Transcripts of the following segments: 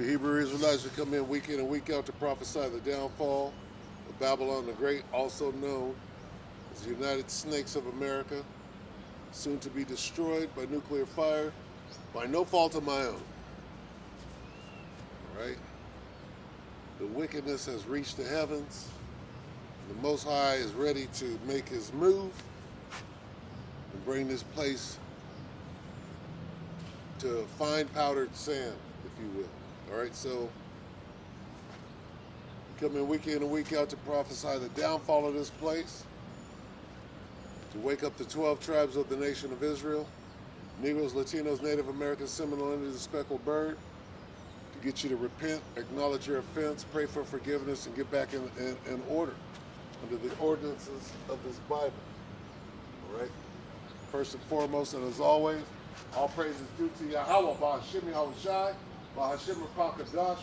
The Hebrew Israelites would come in and week out to prophesy the downfall of Babylon the Great, also known as the United Snakes of America, soon to be destroyed by nuclear fire by no fault of my own. All right? The wickedness has reached the heavens. The Most High is ready to make his move and bring this place to fine powdered sand, if you will. All right, so we come in and week out to prophesy the downfall of this place, to wake up the 12 tribes of the nation of Israel, Negroes, Latinos, Native Americans, Seminole Indians, the speckled bird, to get you to repent, acknowledge your offense, pray for forgiveness, and get back in order under the ordinances of this Bible. All right? First and foremost, and as always, all praise is due to Yahweh, Ba'ashim Yahushai, Ba'ashim Rakakadash.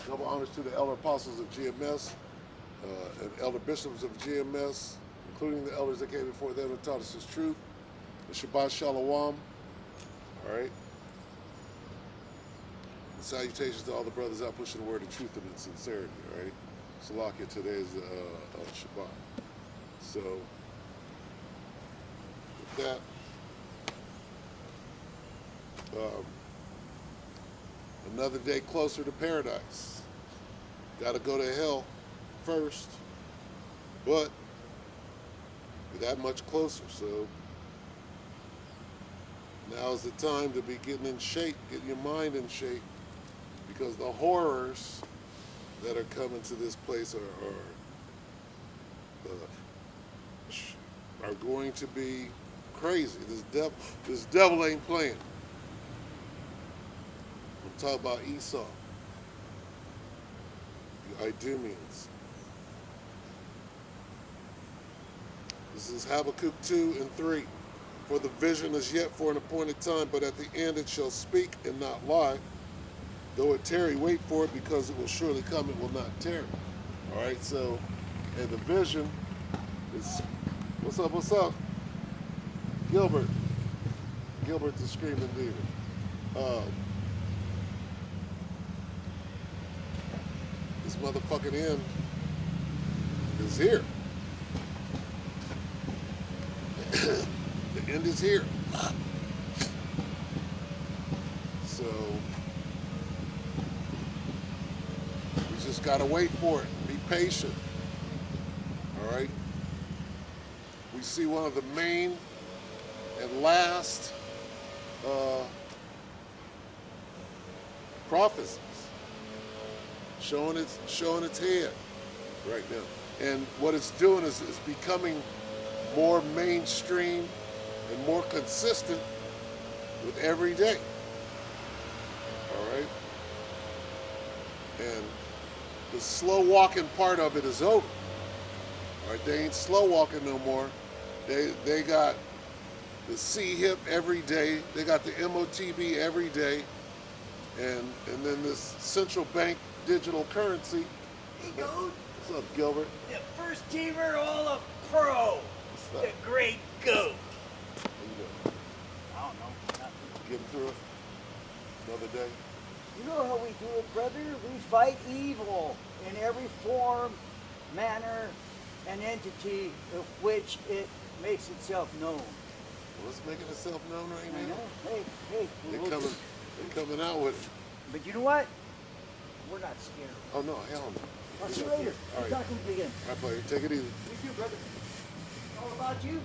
Double honors to the elder apostles of GMS and elder bishops of GMS, including the elders that came before them and taught us his truth. And Shabbat Shalom. All right? And salutations to all the brothers out pushing the word of truth and in sincerity. All right? Salakia, today is Shabbat. So, with that, another day closer to paradise. Got to go to hell first, but we're that much closer. So now's the time to be getting in shape, getting your mind in shape, because the horrors that are coming to this place are going to be crazy. This devil ain't playing. I'm talking about Esau, the Idumeans. This is Habakkuk 2 and 3. For the vision is yet for an appointed time, but at the end it shall speak and not lie. Though it tarry, wait for it, because it will surely come, it will not tarry. All right, so, and the vision is, what's up? Gilbert the Screaming Demon. This motherfucking end is here. The end is here. So we just gotta wait for it. Be patient. All right. We see one of the main and last prophecies showing its head right now. And what it's doing is it's becoming more mainstream and more consistent with every day. All right? And the slow walking part of it is over. All right? They ain't slow walking no more. They got the C-HIP every day. They got the MOTB every day. And then this central bank digital currency. Hey, Goat. What's up, Gilbert? The first teamer, all a pro. The great Goat. How you doing? I don't know. Nothing. Getting through it? Another day? You know how we do it, brother? We fight evil in every form, manner, and entity of which it makes itself known. Well, it's making itself known right I now. know. Hey. They're coming out with it. But you know what? We're not scared. Oh, no, hell no. I'll see you later. All right. We'll talk to you again. All right, player. Take it easy. You too, brother. All about you.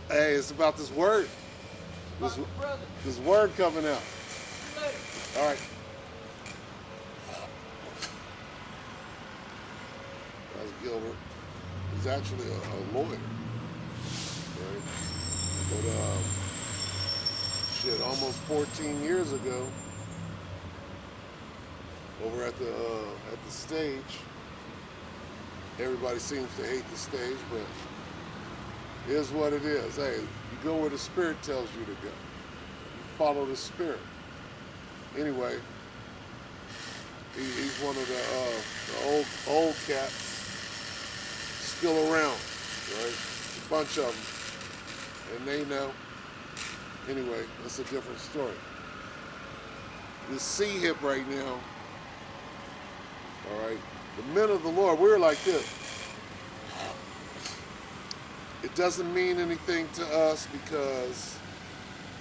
Hey, it's about this word. About your brother. This word coming out. See you later. All right. That's Gilbert. He's actually a lawyer. Right? But, almost 14 years ago, over at the stage, everybody seems to hate the stage, but here's what it is. Hey, you go where the Spirit tells you to go. You follow the Spirit. Anyway, he's one of the old cats still around, right? A bunch of them, and they know. Anyway, that's a different story. This C-HIP right now All right. The men of the Lord, we're like this. It doesn't mean anything to us because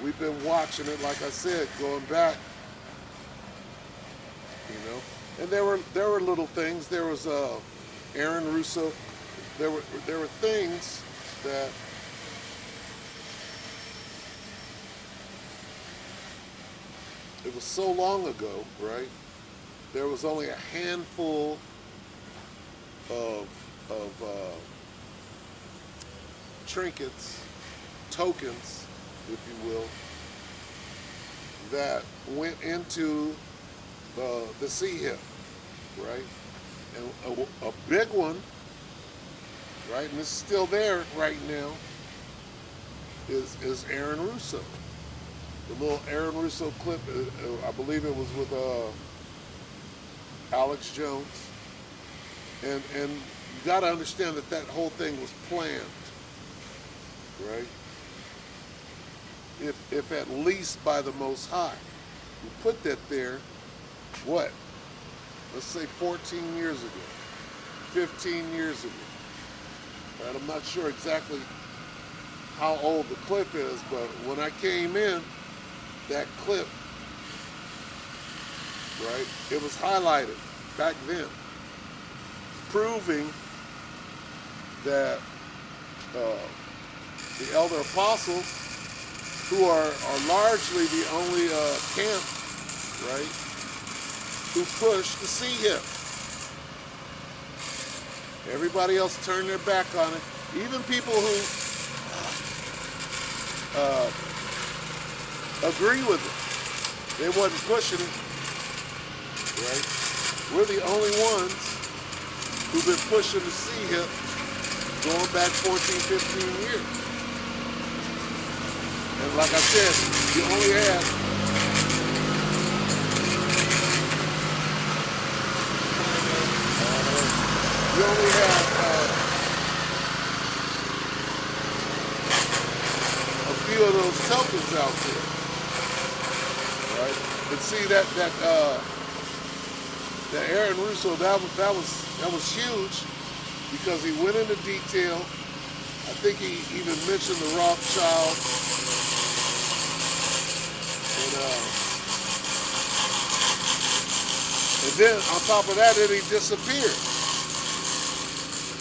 we've been watching it, like I said, going back, you know. And there were little things. There was Aaron Russo. There were things that it was so long ago, right? There was only a handful of trinkets, tokens, if you will, that went into the sea hip, right? And a big one, right, and it's still there right now, is Aaron Russo. The little Aaron Russo clip, I believe it was with Alex Jones. And you got to understand that that whole thing was planned, right? If at least by the Most High. We put that there, what? Let's say 14 years ago, 15 years ago. Right? I'm not sure exactly how old the clip is, but when I came in, that clip, right, it was highlighted back then, proving that the elder apostles, who are largely the only camp, right, who pushed the sea hip. Everybody else turned their back on it. Even people who agree with it, they wasn't pushing it, right? We're the only ones who've been pushing the sea hip going back 14, 15 years. And like I said, you only have a few of those tokens out there, right? But see that Aaron Russo, that was huge because he went into detail. I think he even mentioned the Rothschild. And then on top of that, then he disappeared.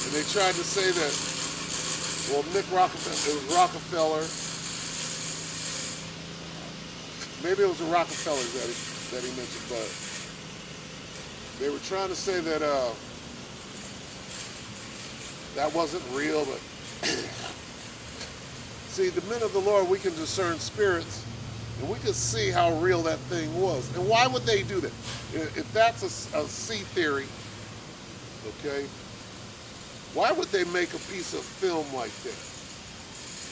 And they tried to say that, well, Nick Rockefeller, it was Rockefeller. Maybe it was the Rockefellers that he mentioned, but they were trying to say that that wasn't real. But see, the men of the Lord, we can discern spirits. And we could see how real that thing was. And why would they do that? If that's a sea theory, okay, why would they make a piece of film like that?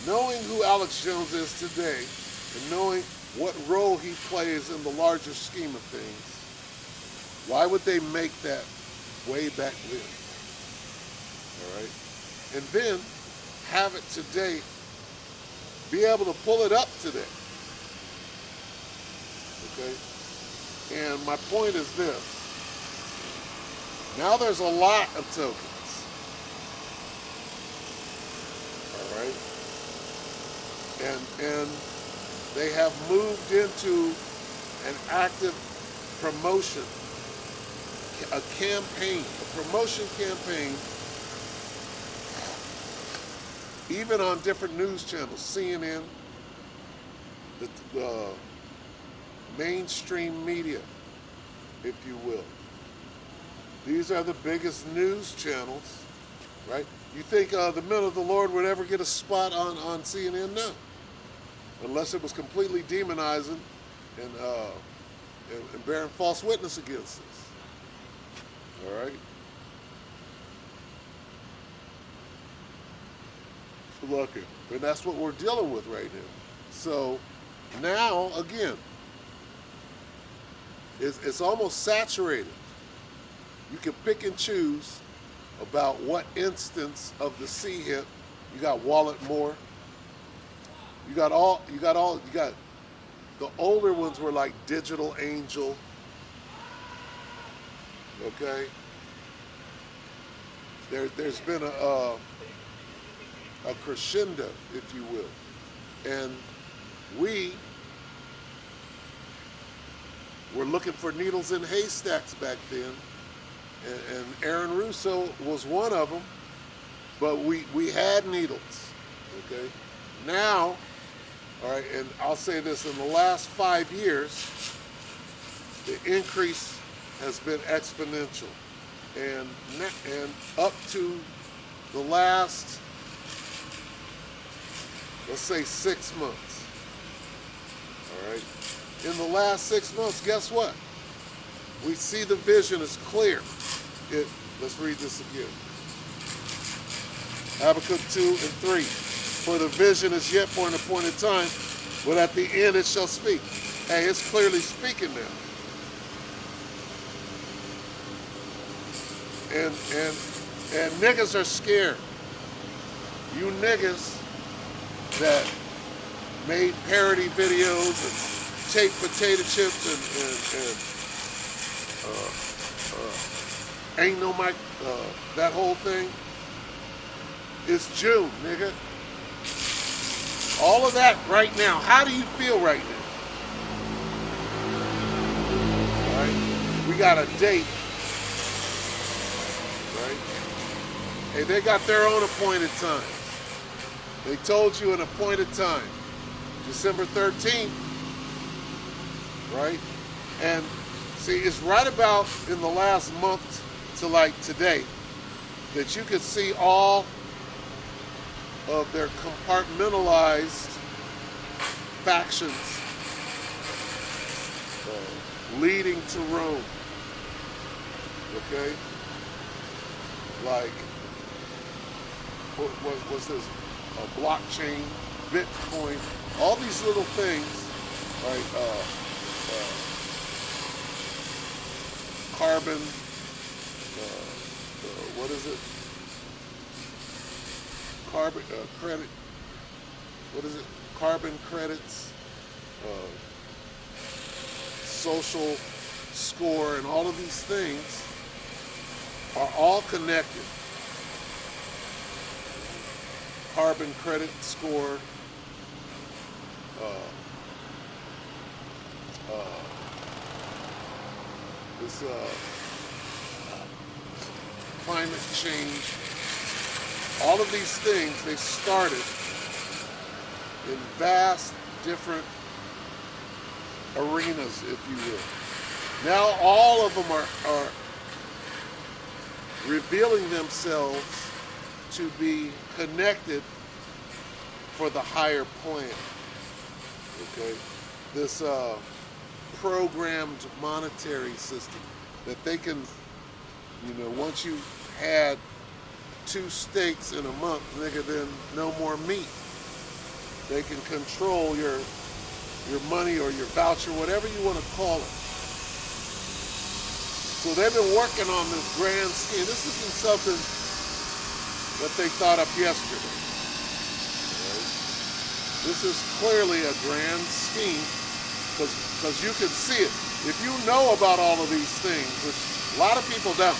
Knowing who Alex Jones is today and knowing what role he plays in the larger scheme of things, why would they make that way back then? All right? And then have it today, be able to pull it up today. Okay? And my point is this. Now there's a lot of tokens. All right? And they have moved into an active promotion, a campaign, a promotion campaign, even on different news channels, CNN, the mainstream media, if you will. These are the biggest news channels, right? You think the men of the Lord would ever get a spot on CNN? No. Unless it was completely demonizing and bearing false witness against us. All right? Look, and that's what we're dealing with right now. So now, again, it's almost saturated. You can pick and choose about what instance of the sea hip. You got Wallet Moore. You got the older ones were like Digital Angel. Okay? There's been a crescendo, if you will. And we were looking for needles in haystacks back then. And Aaron Russo was one of them. But we had needles. Okay? Now, all right, and I'll say this, in the last 5 years, the increase has been exponential. And up to the last, let's say 6 months, all right? In the last 6 months, guess what? We see the vision is clear. Let's read this again. Habakkuk 2 and 3. For the vision is yet for an appointed time, but at the end it shall speak. Hey, it's clearly speaking now. And niggas are scared. You niggas that made parody videos and taped potato chips and ain't no mic, that whole thing. It's June, nigga. All of that right now. How do you feel right now? All right? We got a date. Right? Hey, they got their own appointed time. They told you an appointed time. December 13th. Right? And see, it's right about in the last month to like today that you could see all of their compartmentalized factions leading to Rome. Okay? Like, what was this? Blockchain, Bitcoin, all these little things, right? Carbon, what is it? Carbon credit, what is it? Carbon credits, social score, and all of these things are all connected. Carbon credit score, this climate change. All of these things, they started in vast different arenas, if you will. Now all of them are revealing themselves to be connected for the higher plan. Okay? This programmed monetary system that they can, once you had 2 steaks in a month, nigga, then no more meat. They can control your money or your voucher, whatever you want to call it. So they've been working on this grand scheme. This isn't something that they thought up yesterday. Right? This is clearly a grand scheme because you can see it. If you know about all of these things, which a lot of people don't,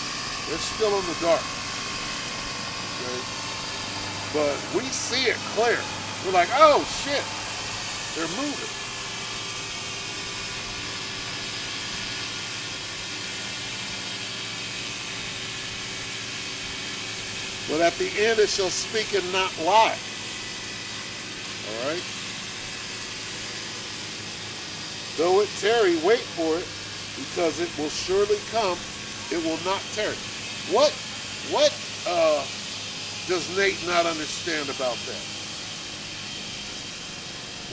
they're still in the dark. Okay? But we see it clear. We're like, oh shit, they're moving. But at the end it shall speak and not lie. All right? Though it tarry, wait for it, because it will surely come. It will not tarry. What does Nate not understand about that?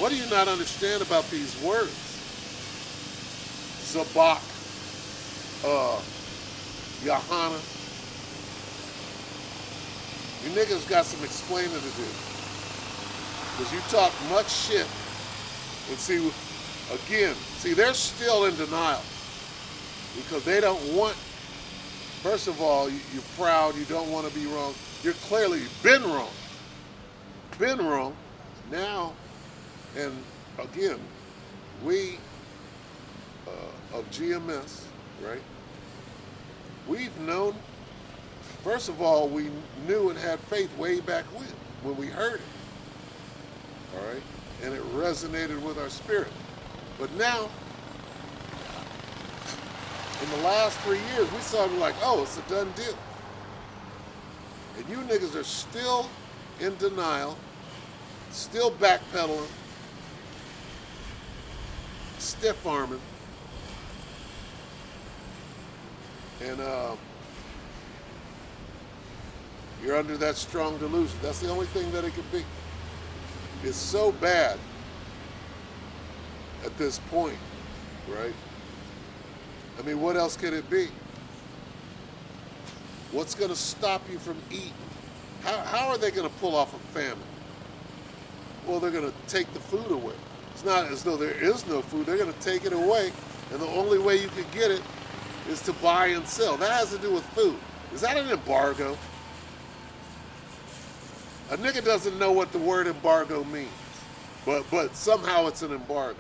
What do you not understand about these words? Zabak, Yahana. You niggas got some explaining to do. Because you talk much shit. And see, they're still in denial. Because they don't want, first of all, you're proud, you don't want to be wrong. You're clearly been wrong. Been wrong. Now, and again, we of GMS, right? We've known, first of all, we knew and had faith way back when we heard it. All right? And it resonated with our spirit. But now, in the last 3 years, we saw it like, oh, it's a done deal. And you niggas are still in denial, still backpedaling, stiff arming, and you're under that strong delusion. That's the only thing that it could be. It's so bad at this point, right? I mean, what else could it be? What's going to stop you from eating? How are they going to pull off a famine? Well, they're going to take the food away. It's not as though there is no food. They're going to take it away, and the only way you can get it is to buy and sell. That has to do with food. Is that an embargo? A nigga doesn't know what the word embargo means, but somehow it's an embargo.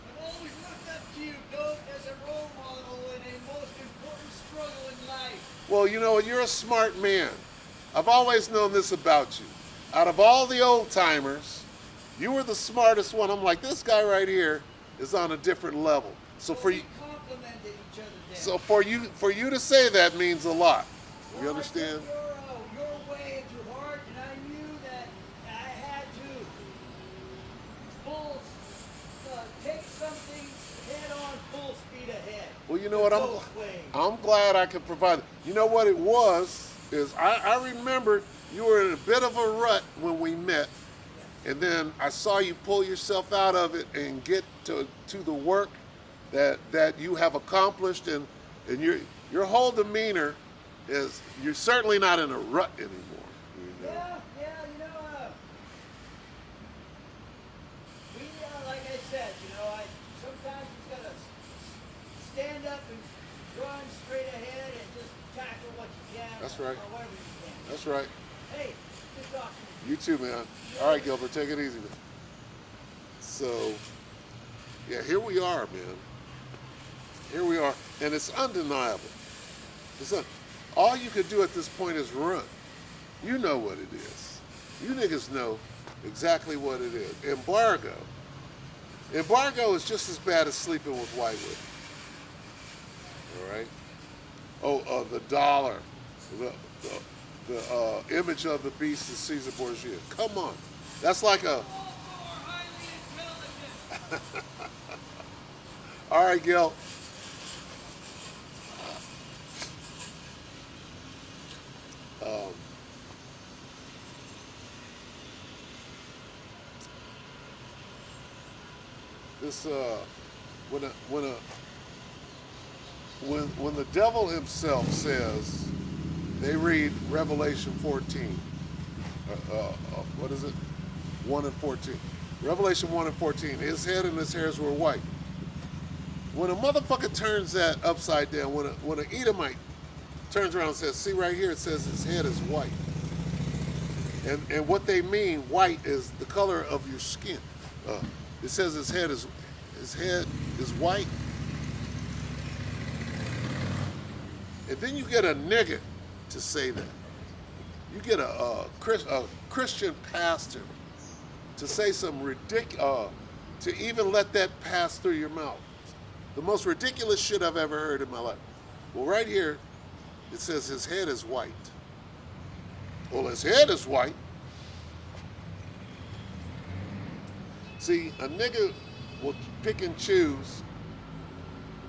I've always looked up to you, Goat, as a role model in a most important struggle in life. Well, you know what? You're a smart man. I've always known this about you. Out of all the old timers, you were the smartest one. I'm like, this guy right here is on a different level. So for you, We complimented each other then. so for you to say that means a lot. You Well, understand? I took your way into heart, and I knew that I had to take something head on, full speed ahead. Well, you know what? Both ways. I'm glad I could provide. You know what it was is I remember you were in a bit of a rut when we met, and then I saw you pull yourself out of it and get to the work that you have accomplished, and your whole demeanor is you're certainly not in a rut anymore. You know? Yeah, we, like I said, I sometimes you gotta stand up and run straight ahead and just tackle what you can. That's right. However you can. That's right. Hey, good talking to you. You too, man. All right, Gilbert, take it easy, man. So, yeah, here we are, man. Here we are, and it's undeniable. All you could do at this point is run. You know what it is. You niggas know exactly what it is. Embargo. Embargo is just as bad as sleeping with white women. All right? Oh, the dollar. The image of the beast is Caesar Borgia. Come on. That's like a... All more highly intelligent. All right, Gil. This when the devil himself says, they read Revelation 14. What is it? 1 and 14. Revelation 1 and 14. His head and his hairs were white. When a motherfucker turns that upside down, when an Edomite turns around and says, see right here, it says his head is white. And what they mean, white, is the color of your skin. It says his head is white. And then you get a nigga to say that. You get a Christian pastor to say some ridiculous, to even let that pass through your mouth. The most ridiculous shit I've ever heard in my life. Well, right here, it says his head is white. Well, his head is white. See, a nigga will pick and choose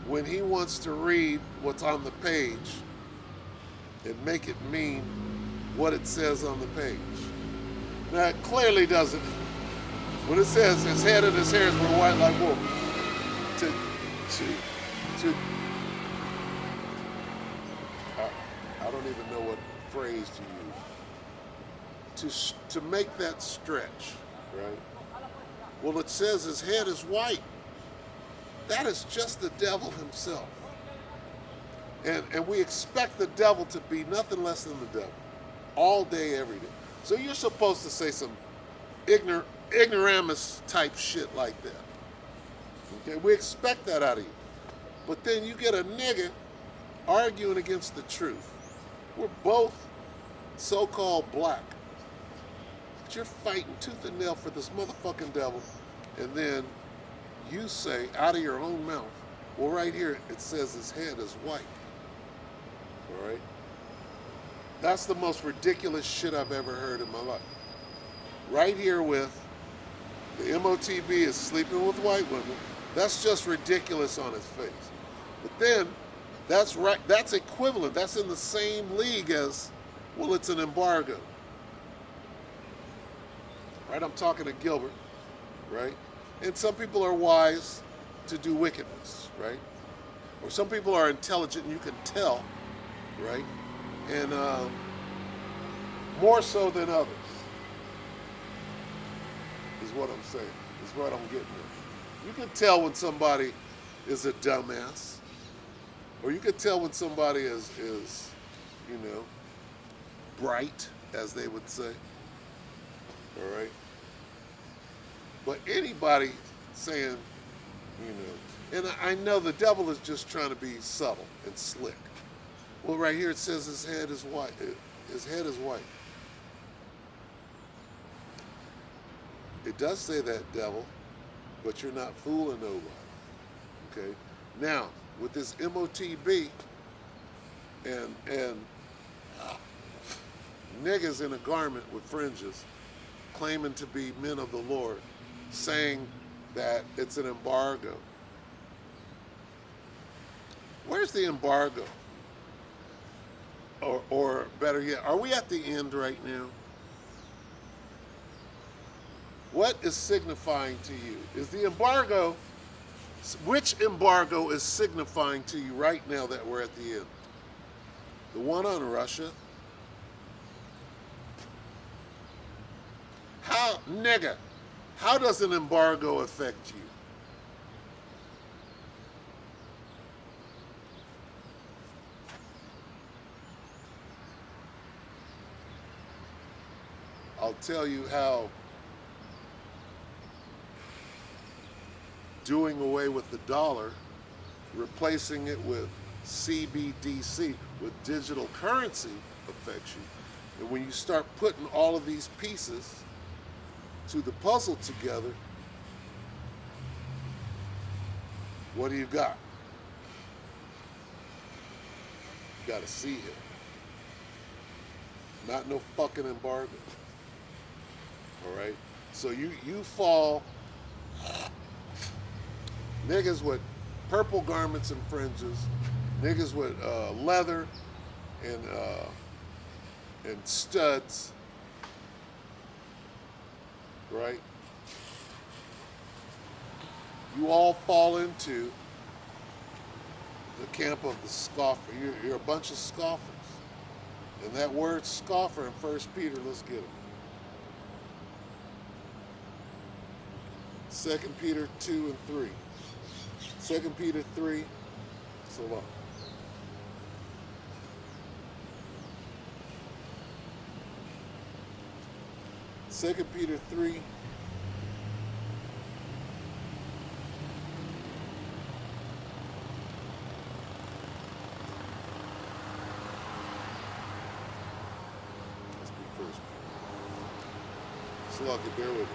when he wants to read what's on the page and make it mean what it says on the page. Now, it clearly doesn't. When it says his head and his hairs were white like wool, I don't even know what phrase to use. To make that stretch, right? Well, it says his head is white. That is just the devil himself. And we expect the devil to be nothing less than the devil. All day, every day. So you're supposed to say some ignoramus type shit like that. Okay, we expect that out of you. But then you get a nigga arguing against the truth. We're both so-called black. But you're fighting tooth and nail for this motherfucking devil. And then you say out of your own mouth, well, right here it says his head is white. All right? That's the most ridiculous shit I've ever heard in my life. Right here with the MOTB is sleeping with white women. That's just ridiculous on its face. But then, that's right. That's equivalent. That's in the same league as, well, it's an embargo. Right? I'm talking to Gilbert. Right? And some people are wise to do wickedness. Right? Or some people are intelligent and you can tell. Right? And more so than others. Is what I'm saying. Is what I'm getting at. You can tell when somebody is a dumbass. Or you can tell when somebody is, you know, bright, as they would say. All right? But anybody saying, you know, and I know the devil is just trying to be subtle and slick. Well, right here it says his head is white. His head is white. It does say that, devil, but you're not fooling nobody. Okay? Now, with this MOTB and niggas in a garment with fringes claiming to be men of the Lord, saying that it's an embargo. Where's the embargo? Or better yet, are we at the end right now? What is signifying to you? Is the embargo, which embargo is signifying to you right now that we're at the end? The one on Russia? How, nigga, how does an embargo affect you? I'll tell you how doing away with the dollar, replacing it with CBDC, with digital currency, affects you. And when you start putting all of these pieces to the puzzle together, what do you got? You got a sea hill. Not no fucking embargo. All right? So you fall, niggas with purple garments and fringes, niggas with leather and studs, right? You all fall into the camp of the scoffer. You're a bunch of scoffers. And that word scoffer in 1 Peter, let's get it. 2 Peter 2 and 3. 2 Peter 3, so long. Second Peter 3. Let's be first. So I'll get bear with me.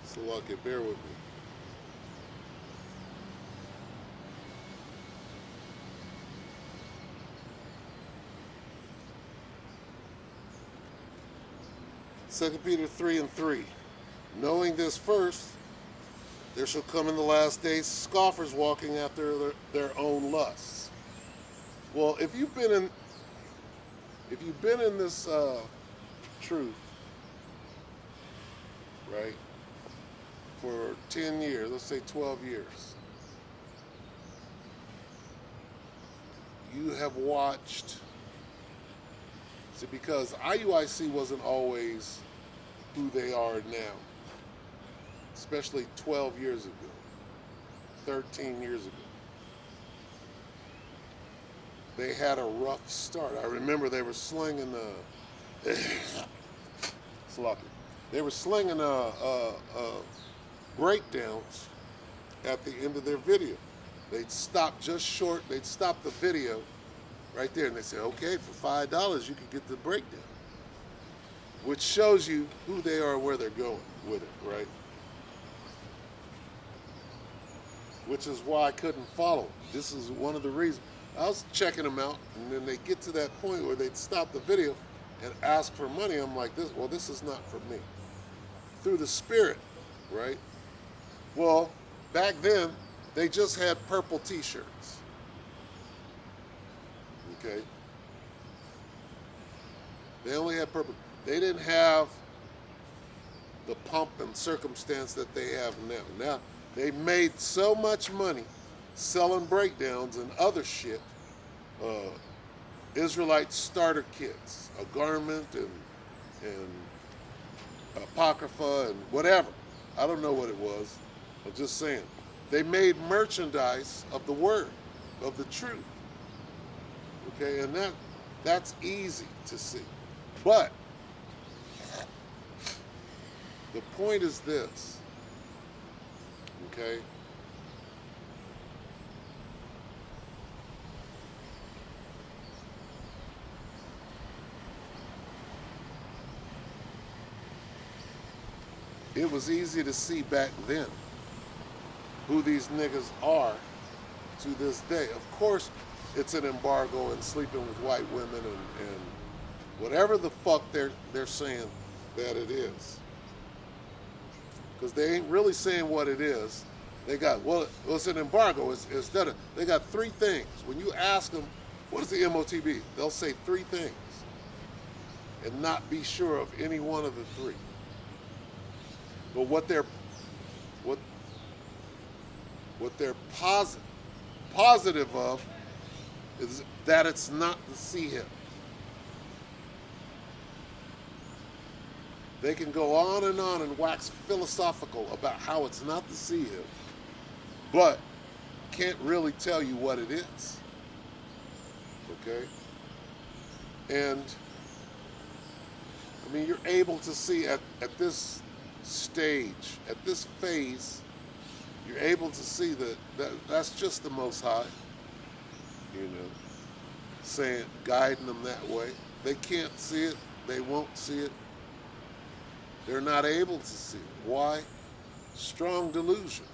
So okay, bear with me. Second Peter 3 and 3. Knowing this first, there shall come in the last days scoffers walking after their own lusts. Well, if you've been in this truth, right, for 10 years, let's say 12 years, you have watched. See, because IUIC wasn't always who they are now, especially 12 years ago, 13 years ago. They had a rough start. I remember they were slinging they were slinging breakdowns at the end of their video. They'd stop just short. They'd stop the video right there, and they say, "Okay, for $5, you can get the breakdown," which shows you who they are, and where they're going with it, right? Which is why I couldn't follow. This is one of the reasons. I was checking them out, and then they get to that point where they'd stop the video and ask for money. I'm like, this is not for me. Through the Spirit, right? Well, back then, they just had purple t-shirts. Okay? They only had purple. They didn't have the pomp and circumstance that they have now. Now, they made so much money selling breakdowns and other shit, Israelite starter kits, a garment and apocrypha and whatever. I don't know what it was. I'm just saying. They made merchandise of the word, of the truth. Okay, and that's easy to see. But the point is this, okay? It was easy to see back then who these niggas are to this day. Of course, it's an embargo and sleeping with white women and whatever the fuck they're saying that it is. Because they ain't really saying what it is. They got, well, it's an embargo. They got three things. When you ask them, what is the MOTB? They'll say three things and not be sure of any one of the three. But what they're positive of is that it's not the sea hip. They can go on and wax philosophical about how it's not the sea hip, but can't really tell you what it is. Okay? And I mean, you're able to see at this stage, at this phase, you're able to see that's just the Most High, you know, saying, guiding them that way. They can't see it. They won't see it. They're not able to see it. Why? Strong delusion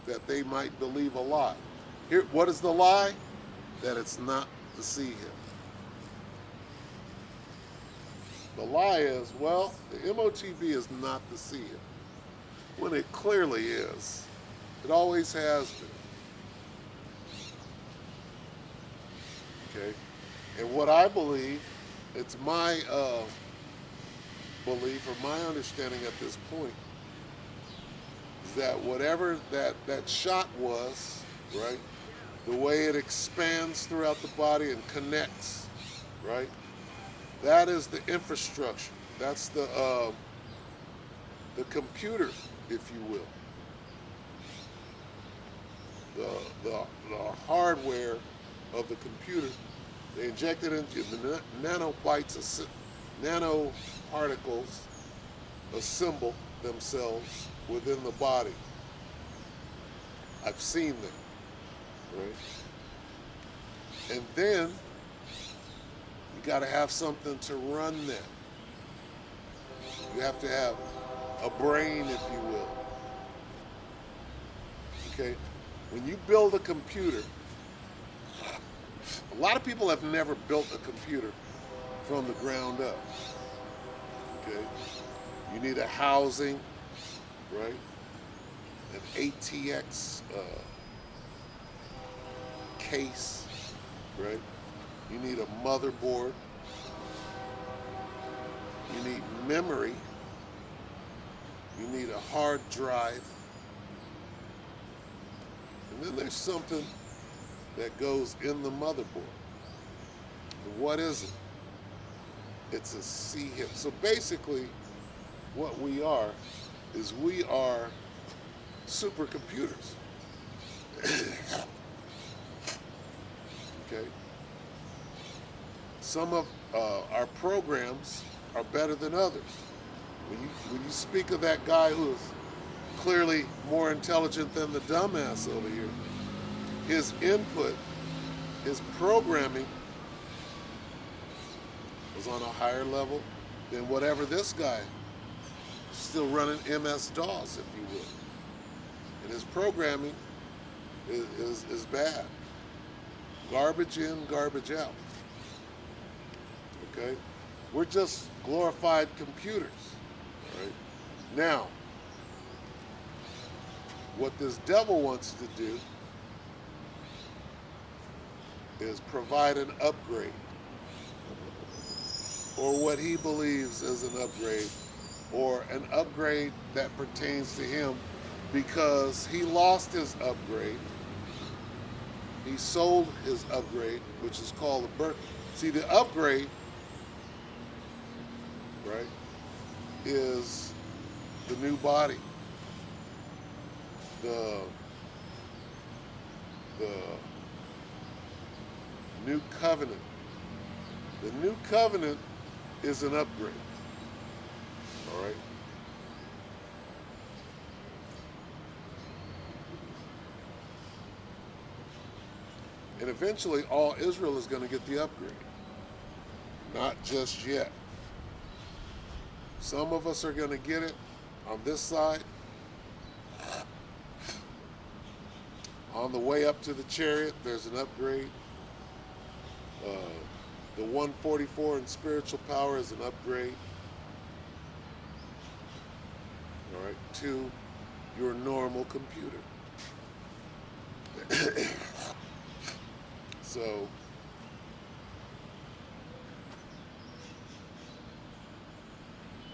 that they might believe a lie. Here, what is the lie? That it's not the sea hip. The lie is, well, the MOTB is not the sea hip, when it clearly is. It always has been. Okay? And what I believe, it's my belief or my understanding at this point, is that whatever that shot was, right, the way it expands throughout the body and connects, right, that is the infrastructure. That's the computer, if you will. The hardware of the computer. They inject it into the nanobytes, nanoparticles assemble themselves within the body. I've seen them, right? And then you got to have something to run that. You have to have a brain, if you will. Okay? When you build a computer, a lot of people have never built a computer from the ground up. Okay? You need a housing, right? An ATX case, right? You need a motherboard. You need memory. You need a hard drive. And then there's something that goes in the motherboard. And what is it? It's a C-HIP. So basically, what we are is we are supercomputers. Okay? Some of our programs are better than others. When you speak of that guy who is clearly more intelligent than the dumbass over here, his input, his programming was on a higher level than whatever this guy, still running MS-DOS, if you will. And his programming is bad. Garbage in, garbage out. Okay? We're just glorified computers. All right? Now, what this devil wants to do is provide an upgrade, or what he believes is an upgrade, or an upgrade that pertains to him because he lost his upgrade. He sold his upgrade, which is called a birth. See, the upgrade, right, is the new body, the new covenant. The new covenant is an upgrade. All right? And eventually all Israel is going to get the upgrade. Not just yet. Some of us are going to get it on this side. On the way up to the chariot, there's an upgrade. The 144 in spiritual power is an upgrade. All right, to your normal computer. So,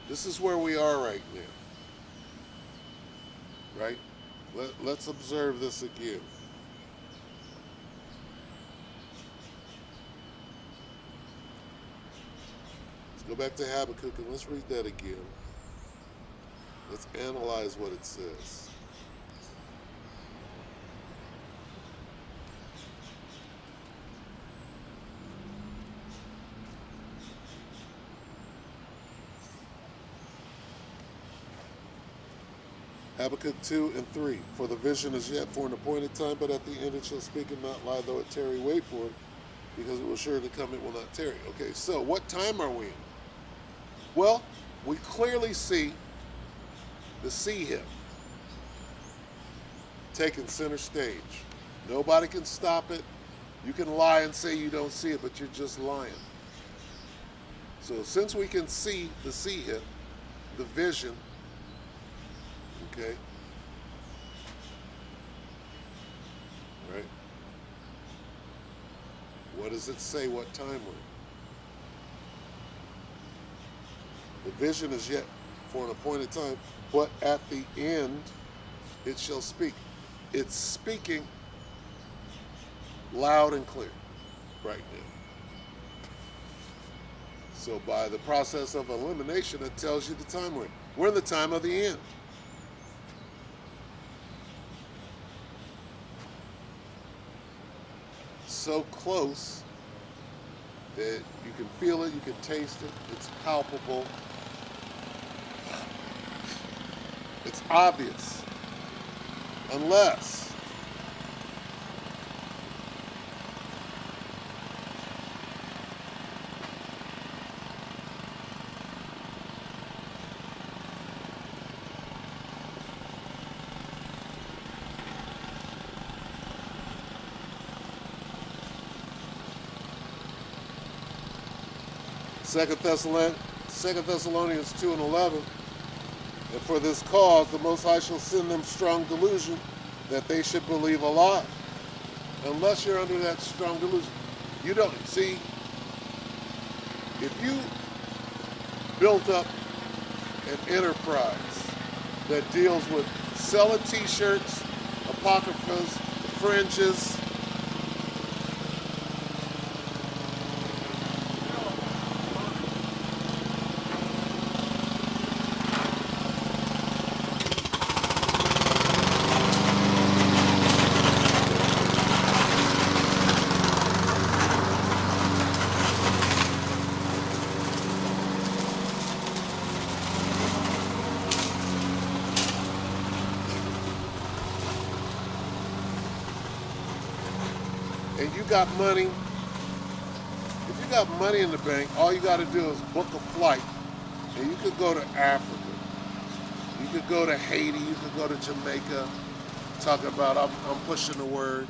this is where we are right now. Right? Let's observe this again. Let's go back to Habakkuk and let's read that again. Let's analyze what it says. Habakkuk 2 and 3. For the vision is yet for an appointed time, but at the end it shall speak and not lie, though it tarry, wait for it, because it will surely come, it will not tarry. Okay, so what time are we in? Well, we clearly see the C-HIP taking center stage. Nobody can stop it. You can lie and say you don't see it, but you're just lying. So since we can see the C-HIP, the vision, okay, right? What does it say? What time we're in? The vision is yet for an appointed time, but at the end it shall speak. It's speaking loud and clear right now. So by the process of elimination, it tells you the time we're in. We're in the time of the end. So close that you can feel it, you can taste it, it's palpable, it's obvious, unless Second Thessalonians 2 and 11, and for this cause the Most High shall send them strong delusion, that they should believe a lie. Unless you're under that strong delusion. You don't see, if you built up an enterprise that deals with selling t-shirts, apocryphas, fringes, and you got money, if you got money in the bank, all you got to do is book a flight, and you could go to Africa, you could go to Haiti, you could go to Jamaica, talk about I'm pushing the word.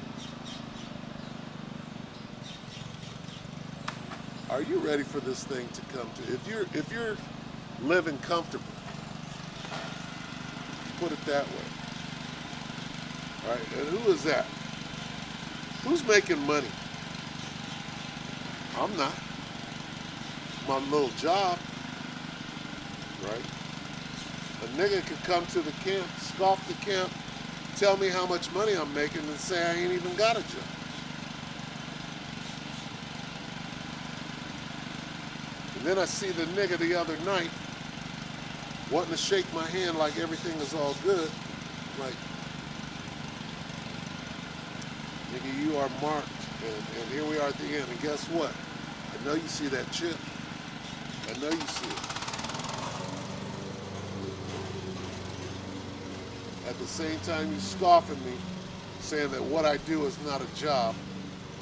Are you ready for this thing to come to? If you're living comfortable, put it that way. All right, and who is that? Who's making money? I'm not. My little job, right? A nigga could come to the camp, scoff the camp, tell me how much money I'm making, and say I ain't even got a job. And then I see the nigga the other night wanting to shake my hand like everything is all good. Like, nigga, you are marked, and here we are at the end, and guess what? I know you see that chip. I know you see it. At the same time, you scoffing me, saying that what I do is not a job,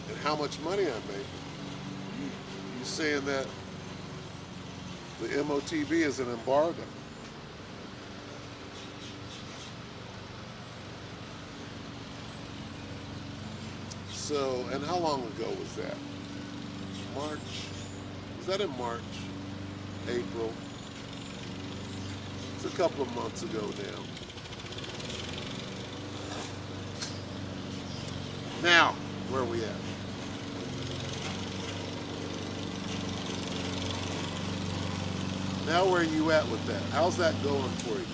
and how much money I make. You saying that the MOTB is an embargo. So, and how long ago was that? March? Was that in March? April? It's a couple of months ago now. Now, where are we at? Now where are you at with that? How's that going for you?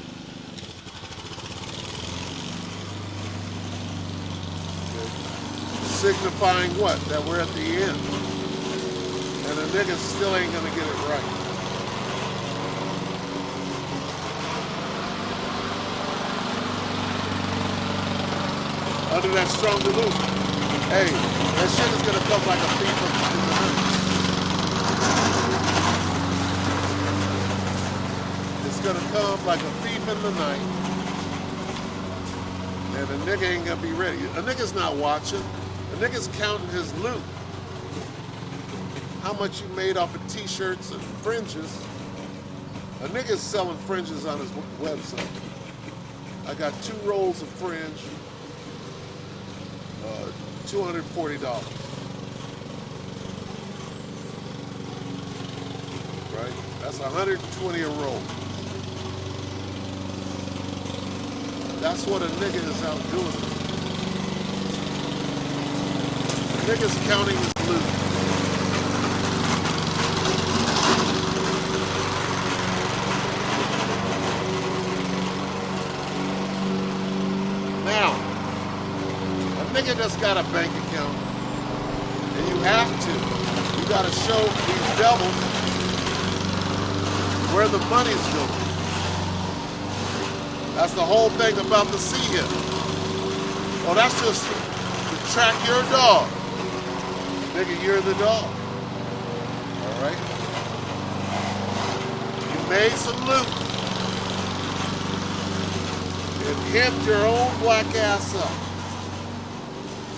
Signifying what? That we're at the end. And the niggas still ain't gonna get it right. Under that strong delusion. Hey, that shit is gonna come like a thief in the night. It's gonna come like a thief in the night. And the nigga ain't gonna be ready. A nigga's not watching. A nigga's counting his loot. How much you made off of t-shirts and fringes. A nigga's selling fringes on his website. I got 2 rolls of fringe, $240. Right? That's $120 a roll. That's what a nigga is out doing. Niggas counting his loot. Now, a nigga just got a bank account, and you have to. You gotta show these devils where the money's going. That's the whole thing about the see here. Oh, that's just to track your dog. Nigga, you're the dog. All right? You made some loot. And hipped your own black ass up.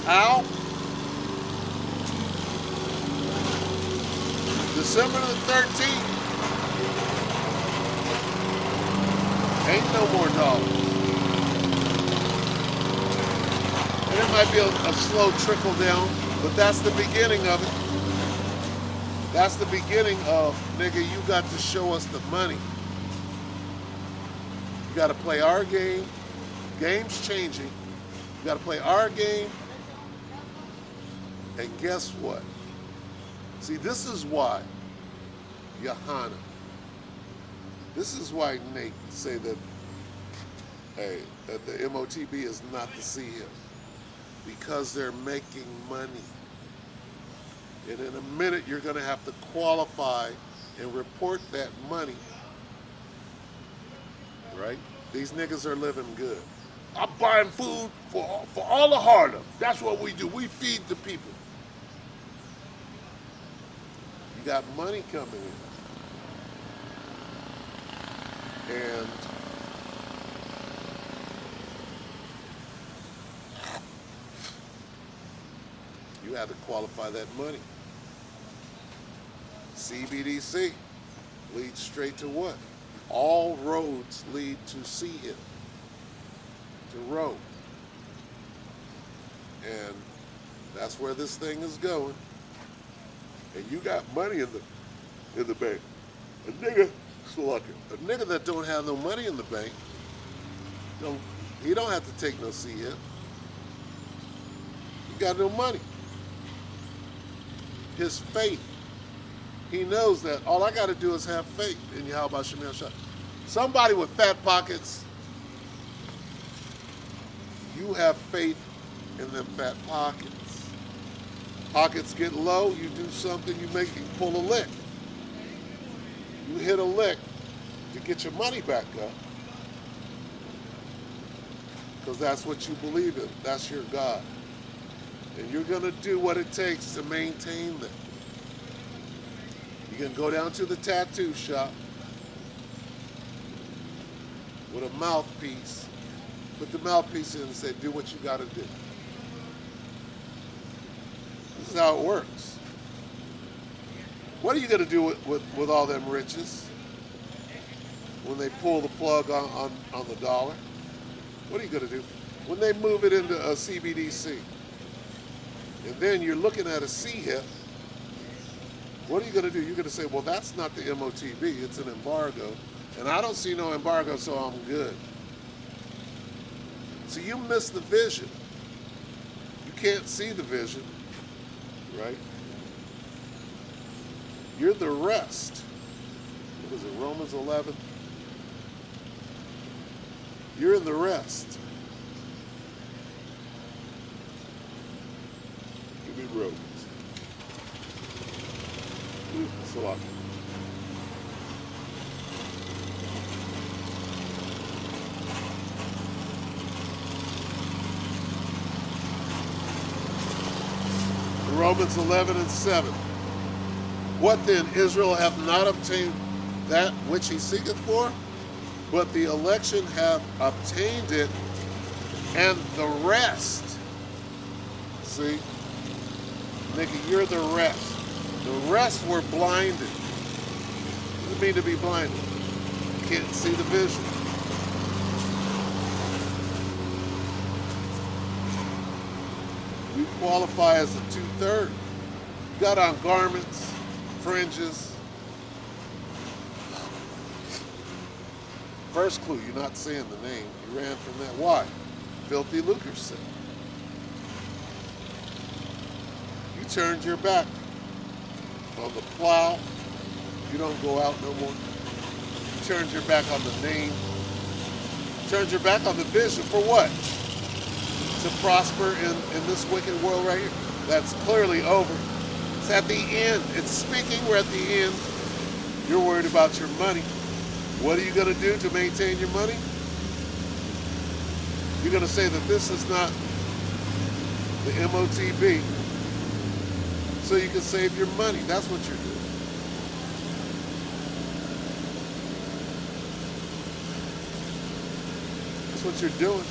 How? December the 13th. Ain't no more dollars. And it might be a slow trickle down, but that's the beginning of it. That's the beginning of, nigga, you got to show us the money. You got to play our game. Game's changing. You got to play our game. And guess what? See, this is why Yohana, this is why Nate say that, hey, that the MOTB is not the CHIP, because they're making money. And in a minute, you're going to have to qualify and report that money, right? These niggas are living good. I'm buying food for all of Harlem. That's what we do. We feed the people. You got money coming in. And you have to qualify that money. CBDC leads straight to what? All roads lead to CHIP, to road. And that's where this thing is going. And you got money in the bank. A nigga that don't have no money in the bank, he don't have to take no CHIP. He got no money. His faith. He knows that all I got to do is have faith in Yahweh Shemel Shah. Somebody with fat pockets, you have faith in them fat pockets. Pockets get low, you do something, you pull a lick. You hit a lick to get your money back up. Because that's what you believe in. That's your God. And you're going to do what it takes to maintain that. You can go down to the tattoo shop with a mouthpiece, put the mouthpiece in and say, do what you got to do. This is how it works. What are you going to do with all them riches when they pull the plug on the dollar? What are you going to do? When they move it into a CBDC, and then you're looking at a CHIP, what are you going to do? You're going to say, well, that's not the MOTB, it's an embargo. And I don't see no embargo, so I'm good. So you miss the vision. You can't see the vision, right? You're the rest. What is it, Romans 11? You're in the rest. Give me Romans. So on. Romans 11 and 7. What then? Israel hath not obtained that which he seeketh for, but the election have obtained it, and the rest. See? Nigga, you're the rest. The rest were blinded. What does it mean to be blinded? You can't see the vision. You qualify as a 2/3. You got on garments, fringes. First clue, you're not saying the name. You ran from that. Why? Filthy lucre's sake. You turned your back on the plow. You don't go out no more. You turned your back on the name. You turned your back on the vision for what? To prosper in this wicked world right here. That's clearly over. It's at the end. It's speaking. We're at the end. You're worried about your money. What are you going to do to maintain your money? You're going to say that this is not the MOTB, so you can save your money. That's what you're doing. That's what you're doing.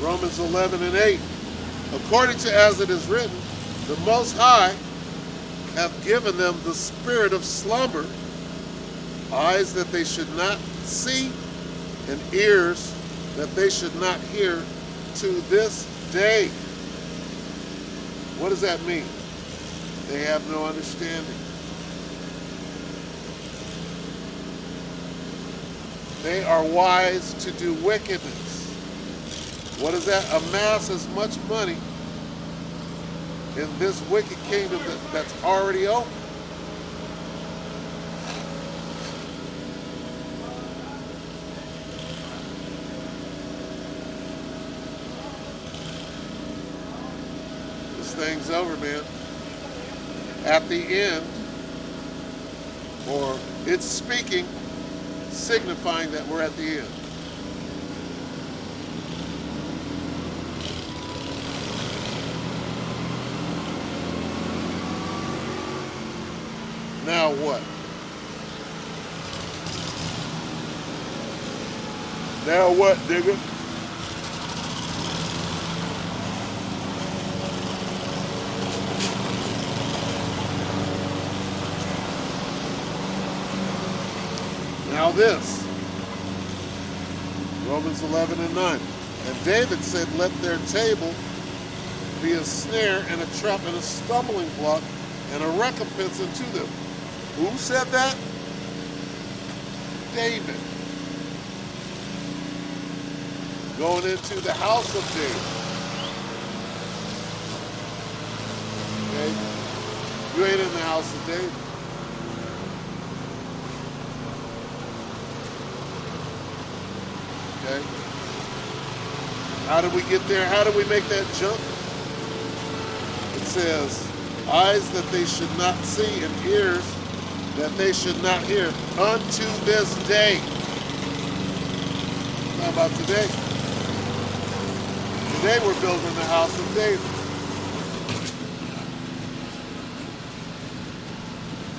Romans 11 and 8. According to as it is written, the Most High hath given them the spirit of slumber, eyes that they should not see, and ears that they should not hear, to this day. What does that mean? They have no understanding. They are wise to do wickedness. What is that? Amass as much money in this wicked kingdom that's already open. This thing's over, man. At the end, or it's speaking, signifying that we're at the end. Now what? Now what, nigga? Now this, Romans 11 and 9. And David said, let their table be a snare and a trap and a stumbling block and a recompense unto them. Who said that? David. Going into the house of David. Okay? You ain't in the house of David. Okay? How do we get there? How do we make that jump? It says, eyes that they should not see and ears that they should not hear unto this day. How about today? Today we're building the house of David.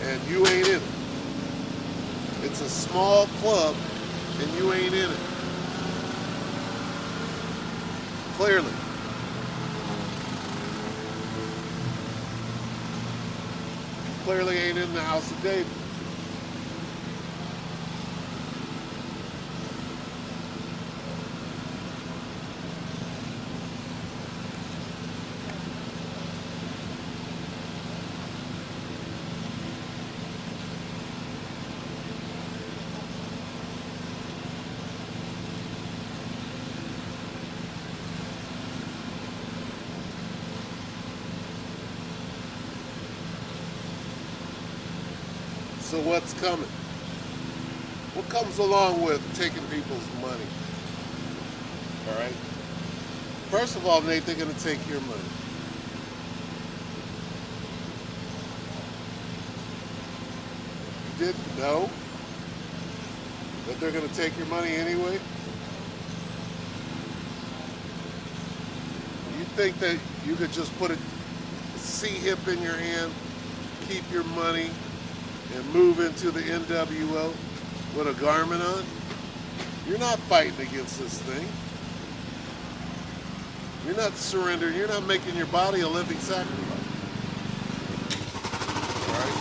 And you ain't in it. It's a small club and you ain't in it. Clearly. Clearly ain't in the house of David. So what's coming? What comes along with taking people's money? All right. First of all, Nate, they're going to take your money. You didn't know that they're going to take your money anyway? You think that you could just put a C-hip in your hand, keep your money, and move into the NWO with a garment on? You're not fighting against this thing. You're not surrendering. You're not making your body a living sacrifice. All right?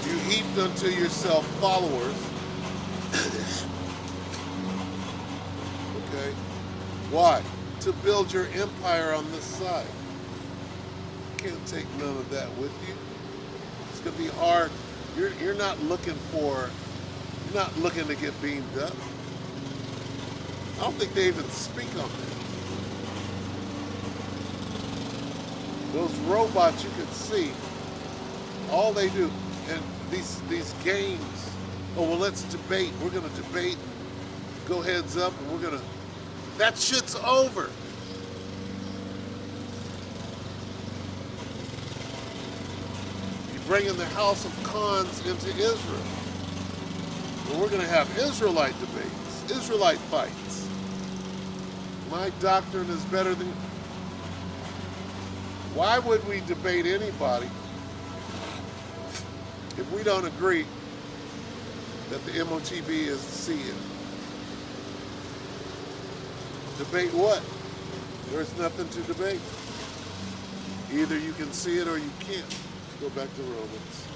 You heaped unto yourself followers. Okay? Why? To build your empire on this side. Can't take none of that with you. It's gonna be hard. You're not looking to get beamed up. I don't think they even speak on that. Those robots you can see, all they do, and these games, oh well, let's debate. We're gonna debate, go heads up, and that shit's over. Bringing the house of Khans into Israel. Well, we're going to have Israelite debates, Israelite fights. My doctrine is better than... Why would we debate anybody if we don't agree that the MOTB is the CN? Debate what? There's nothing to debate. Either you can see it or you can't. Go back to Romans.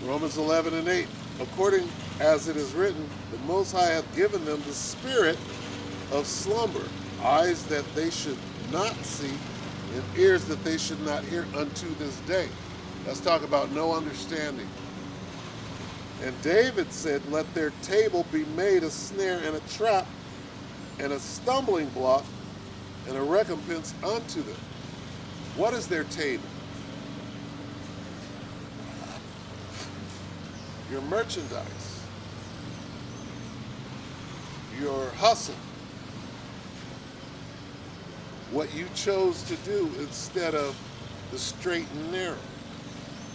Romans 11:8. According as it is written, the Most High hath given them the spirit of slumber, eyes that they should not see, and ears that they should not hear unto this day. Let's talk about no understanding. And David said, let their table be made a snare and a trap, and a stumbling block, and a recompense unto them. What is their table? Your merchandise, your hustle, what you chose to do instead of the straight and narrow.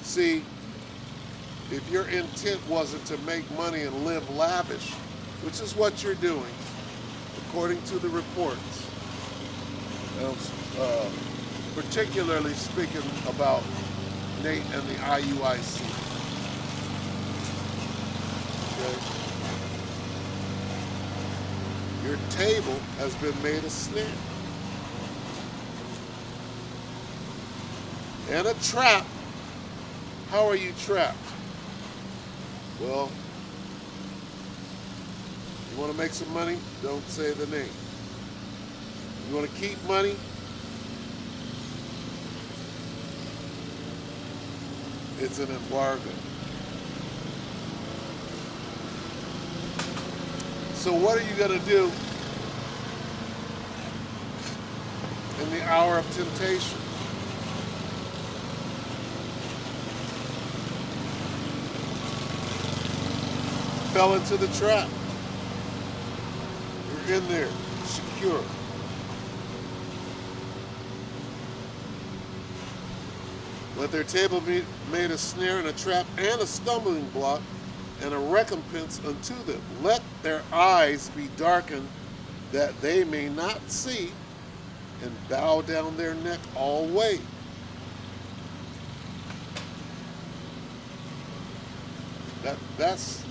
See, if your intent wasn't to make money and live lavish, which is what you're doing, according to the reports, particularly speaking about Nate and the IUIC. Okay? Your table has been made a snare and a trap. How are you trapped? Well, you want to make some money? Don't say the name. You want to keep money? It's an embargo. So what are you going to do in the hour of temptation? Fell into the trap. You're in there, secure. Let their table be made a snare and a trap and a stumbling block and a recompense unto them. Let their eyes be darkened that they may not see, and bow down their neck alway. That's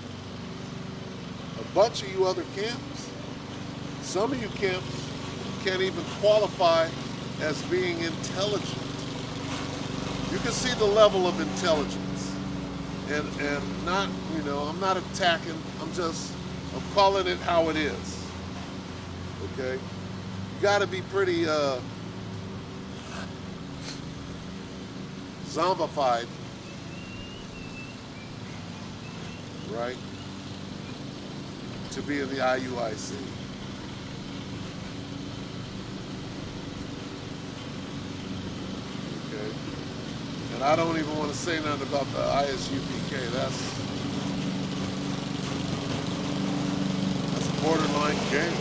a bunch of you other camps. Some of you camps can't even qualify as being intelligent. You can see the level of intelligence, and not, I'm not attacking. I'm calling it how it is. Okay, you got to be pretty zombified, right, to be in the IUIC. Okay. And I don't even want to say nothing about the ISUPK. That's a borderline game.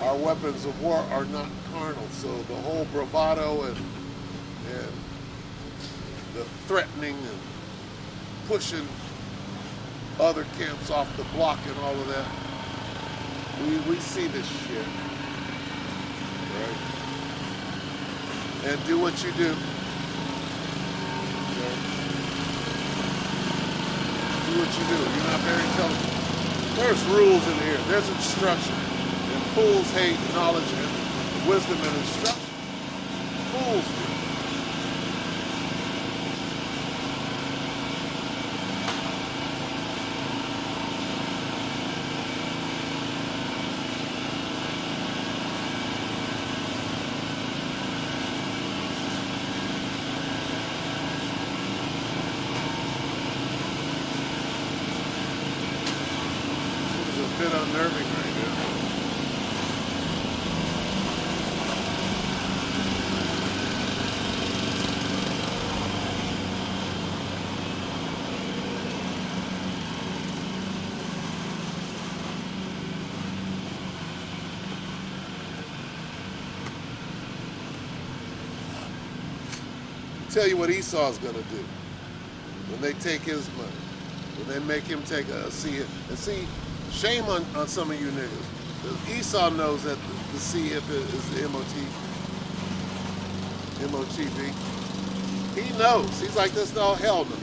Our weapons of war are not carnal, so the whole bravado and the threatening and pushing other camps off the block and all of that, we see this shit, right? And do what you do. Okay? Do what you do. You're not very intelligent. There's rules in here. There's instruction. And fools hate knowledge and wisdom and instruction. Fools do. Bit unnerving right now. Tell you what Esau's going to do when they take his money, when they make him take a see. Shame on some of you niggas. Esau knows that the CF is the MOTB. He knows. He's like, this, no, hell no.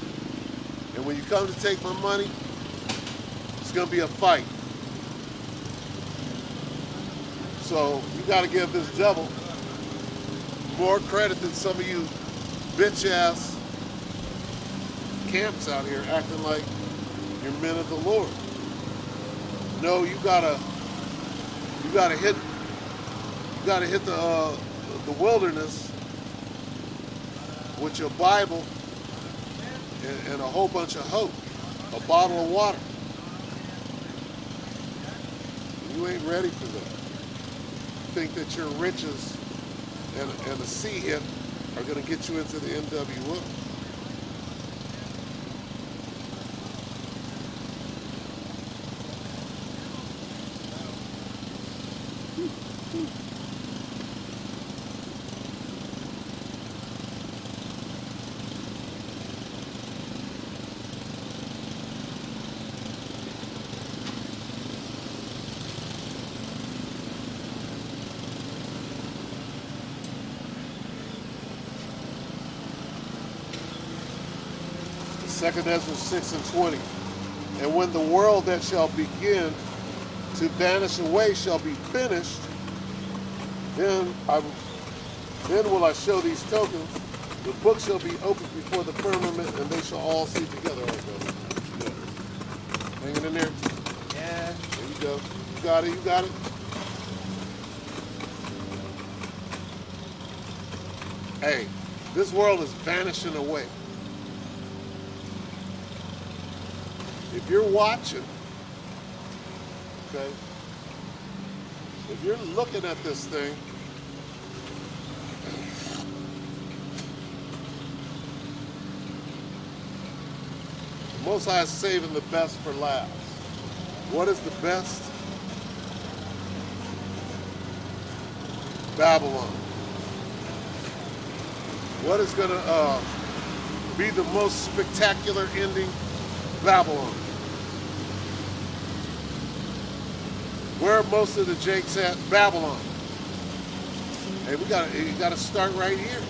And when you come to take my money, it's going to be a fight. So you got to give this devil more credit than some of you bitch ass camps out here acting like you're men of the Lord. No, you gotta hit the wilderness with your Bible and a whole bunch of hope, a bottle of water. You ain't ready for that. Think that your riches and a sea hit are going to get you into the NWO. Second Ezra 6:20. And when the world that shall begin to vanish away shall be finished, then will I show these tokens. The book shall be opened before the firmament, and they shall all see together. All right, brother. Yeah. Hanging in there? Yeah. There you go. You got it, you got it. Hey, this world is vanishing away. If you're watching, okay, if you're looking at this thing, the Most High is saving the best for last. What is the best? Babylon. What is going to be the most spectacular ending? Babylon. Where are most of the Jakes at? Babylon. Hey, you gotta start right here.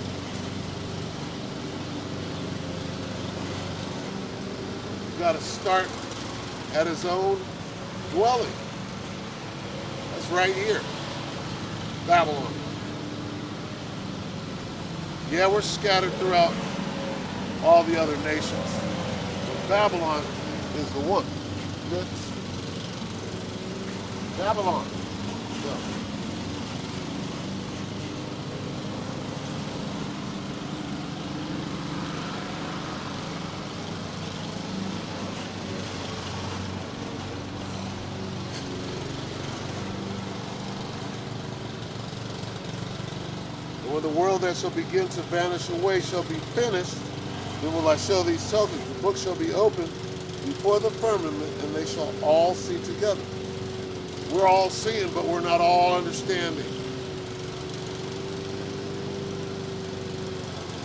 You gotta start at his own dwelling. That's right here. Babylon. Yeah, we're scattered throughout all the other nations. Babylon is the one. Good. Babylon. So. And when the world that shall begin to vanish away shall be finished, then will I show these tokens. The book shall be opened before the firmament, and they shall all see together. We're all seeing, but we're not all understanding.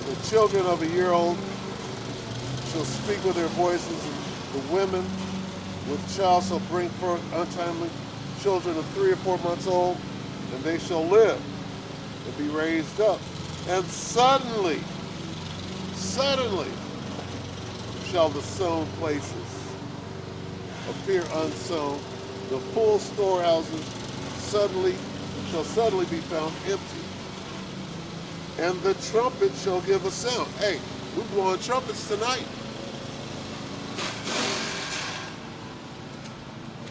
The children of a year old shall speak with their voices, and the women with child shall bring forth untimely children of 3 or 4 months old, and they shall live and be raised up. And suddenly shall the sown places appear unsown. The full storehouses shall suddenly be found empty. And the trumpet shall give a sound. Hey, we're blowing trumpets tonight.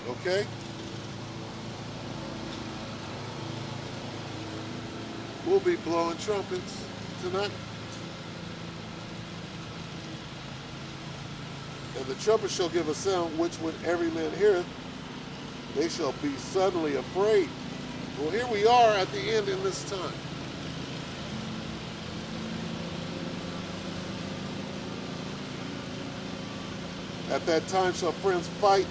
Okay? We'll be blowing trumpets tonight. And the trumpet shall give a sound, which when every man heareth, they shall be suddenly afraid. Well, here we are at the end in this time. At that time shall friends fight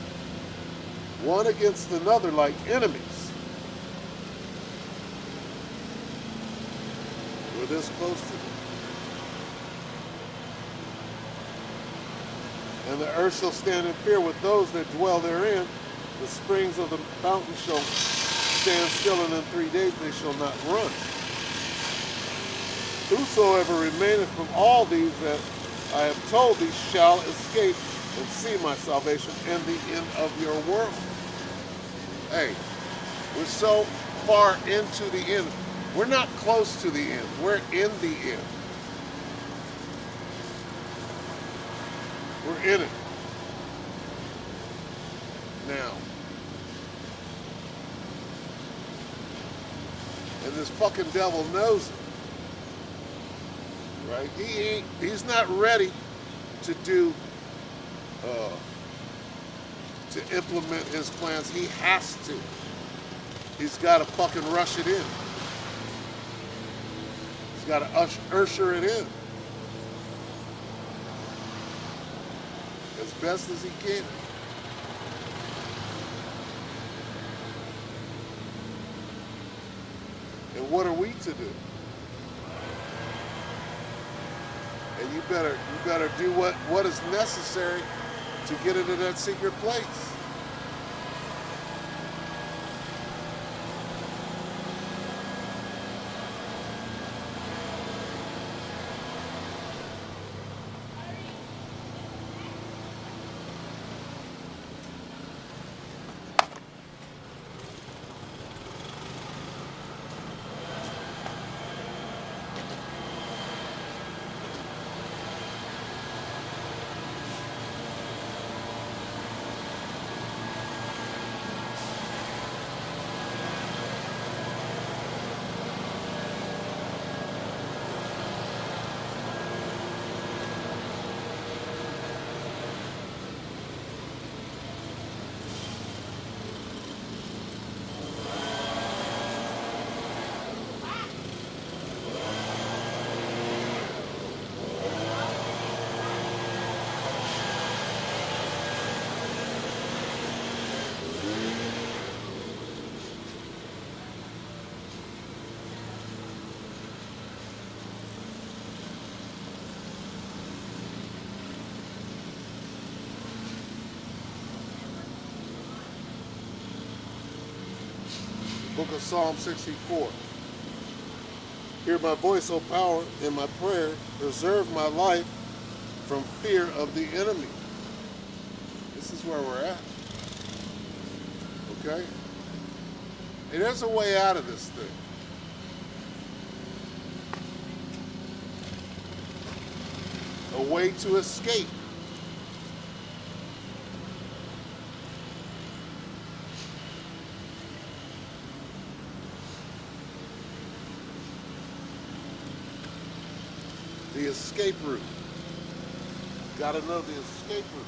one against another like enemies. We're this close to them. And the earth shall stand in fear with those that dwell therein. The springs of the fountain shall stand still, and in 3 days they shall not run. Whosoever remaineth from all these that I have told thee shall escape and see my salvation and the end of your world. Hey, we're so far into the end. We're not close to the end. We're in the end. We're in it. Now. And this fucking devil knows it. Right? He's not ready to do to implement his plans. He has to. He's got to fucking rush it in. He's got to usher it in as best as he can. And what are we to do? And you better do what is necessary to get into that secret place. Book of Psalm 64. Hear my voice, O power, in my prayer. Preserve my life from fear of the enemy. This is where we're at. Okay? And there's a way out of this thing. A way to escape. The escape route. Gotta know the escape route.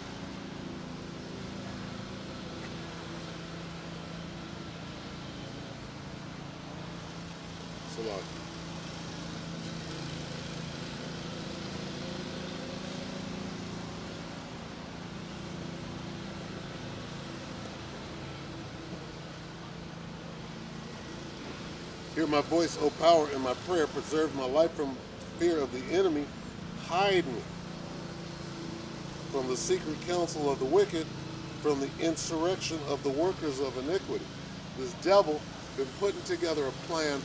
So long. Hear my voice, O power, in my prayer. Preserve my life from fear of the enemy. Hide me from the secret counsel of the wicked, from the insurrection of the workers of iniquity. This devil been putting together a plan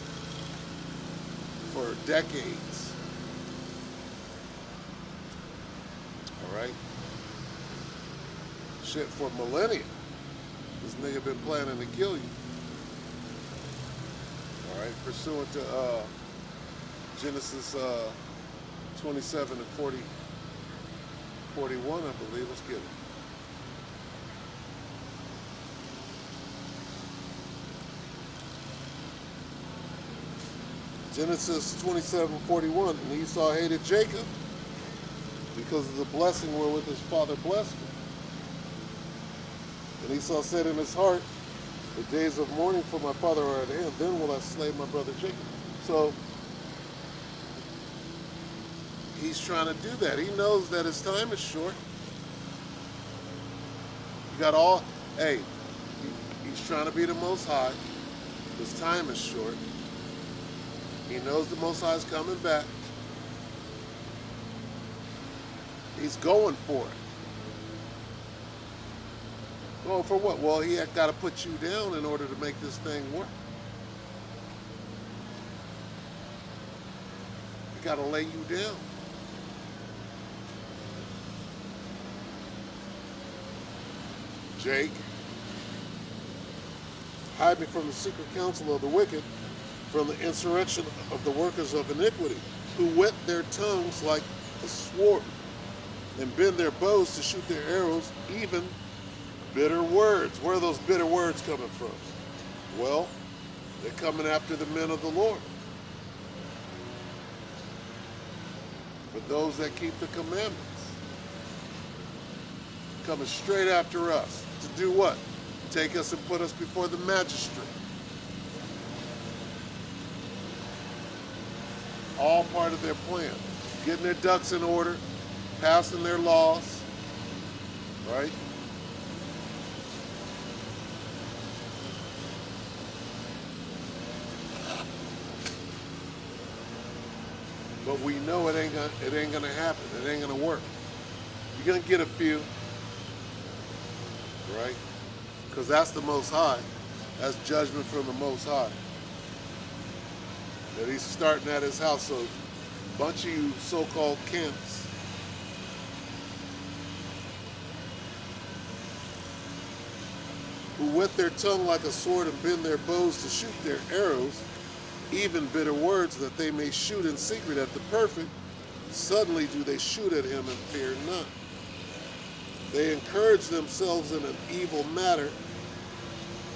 for decades. All right? Shit, for millennia. This nigga been planning to kill you. All right? Pursuant to Genesis 27 and 41, I believe. Let's get it. Genesis 27:41, and Esau hated Jacob because of the blessing wherewith his father blessed him. And Esau said in his heart, the days of mourning for my father are at hand, then will I slay my brother Jacob. So he's trying to do that. He knows that his time is short. You got all, hey, he's trying to be the Most High. His time is short. He knows the Most High is coming back. He's going for it. Going for what? Well, he had got to put you down in order to make this thing work. He got to lay you down. Jake, Hide me from the secret counsel of the wicked, from the insurrection of the workers of iniquity, who whet their tongues like a sword, and bend their bows to shoot their arrows, even bitter words. Where are those bitter words coming from? Well, they're coming after the men of the Lord. But those that keep the commandments, coming straight after us to do what? Take us and put us before the magistrate. All part of their plan. Getting their ducks in order, passing their laws, right? But we know it ain't gonna happen. It ain't gonna work. You're gonna get a few, right? Because that's the Most High. That's judgment from the Most High. That he's starting at his house. So a bunch of you so-called camps, who whet their tongue like a sword and bend their bows to shoot their arrows, even bitter words, that they may shoot in secret at the perfect, suddenly do they shoot at him and fear none. They encourage themselves in an evil matter.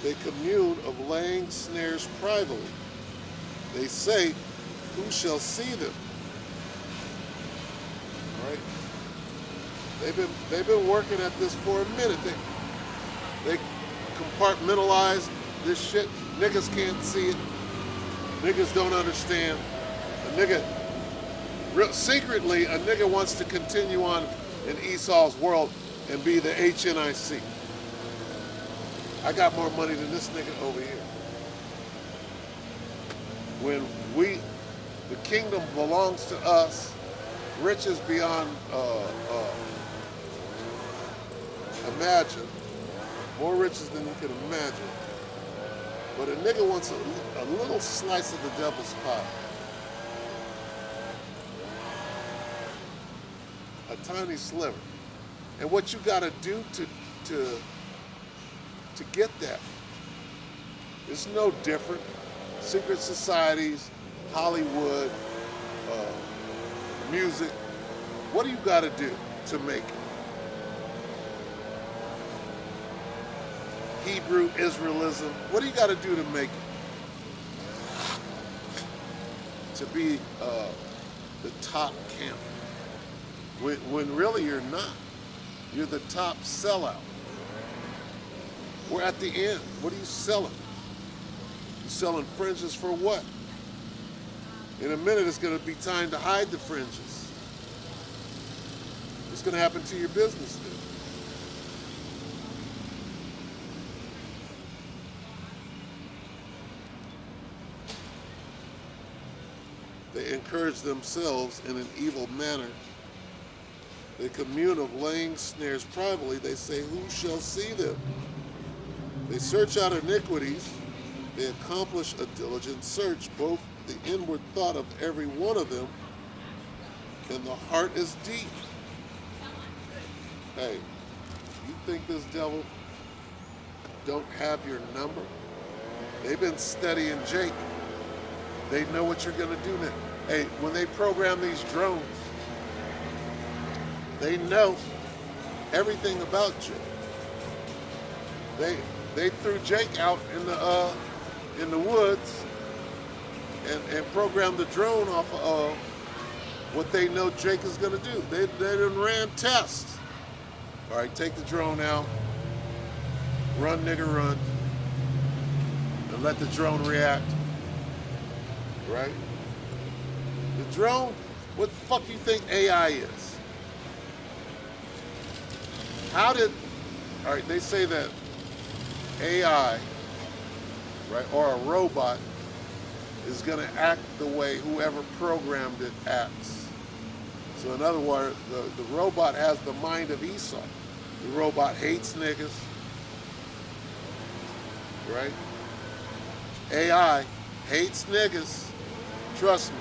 They commune of laying snares privately. They say, who shall see them? All right? They've been working at this for a minute. They compartmentalize this shit. Niggas can't see it. Niggas don't understand. Secretly, a nigga wants to continue on in Esau's world and be the HNIC. I got more money than this nigga over here. When the kingdom belongs to us, riches beyond imagine, more riches than you can imagine. But a nigga wants a little slice of the devil's pie. A tiny sliver. And what you gotta do to get that, it's no different. Secret societies, Hollywood, music. What do you gotta do to make it? Hebrew Israelism. What do you got to do to make it? To be the top camp. When really you're not. You're the top sellout. We're at the end. What are you selling? You selling fringes for what? In a minute it's going to be time to hide the fringes. What's going to happen to your business then? They encourage themselves in an evil manner. They commune of laying snares privately. They say, who shall see them? They search out iniquities. They accomplish a diligent search, both the inward thought of every one of them, and the heart is deep. Hey, you think this devil don't have your number? They've been studying Jake. They know what you're going to do now. Hey, when they program these drones, they know everything about Jake. They threw Jake out in the woods and programmed the drone off of what they know Jake is going to do. They done ran tests. All right, take the drone out, run nigga run, and let the drone react. Right? The drone, what the fuck you think AI is? All right, they say that AI, right, or a robot is gonna act the way whoever programmed it acts. So in other words, the robot has the mind of Esau. The robot hates niggas, right? AI hates niggas. Trust me.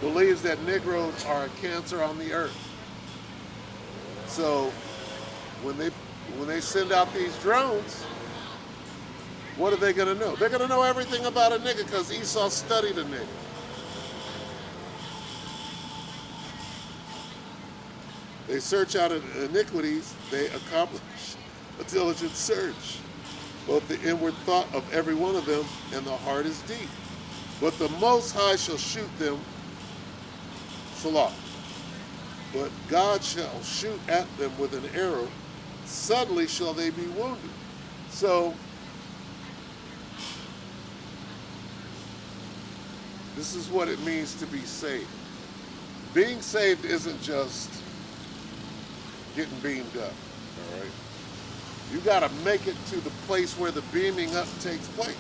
Believes that Negroes are a cancer on the earth. So when they send out these drones, What are they going to know? They're going to know everything about a nigga because Esau studied a nigga. They search out iniquities, they accomplish a diligent search. Both the inward thought of every one of them and the heart is deep. But the Most High shall shoot them, Salah. But God shall shoot at them with an arrow, suddenly shall they be wounded. So, this is what it means to be saved. Being saved isn't just getting beamed up, all right? You got to make it to the place where the beaming up takes place.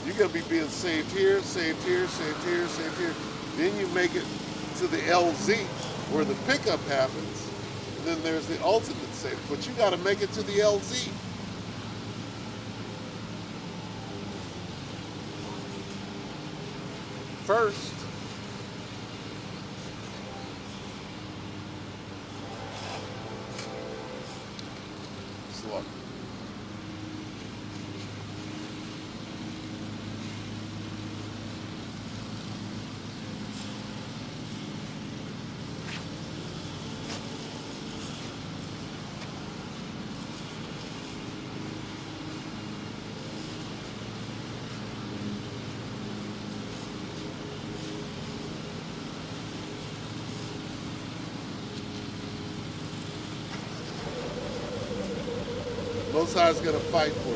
You're going to be being saved here, saved here, saved here, saved here. Then you make it to the LZ where the pickup happens, and then there's the ultimate save. But you got to make it to the LZ. First, look. Most High is going to fight for you.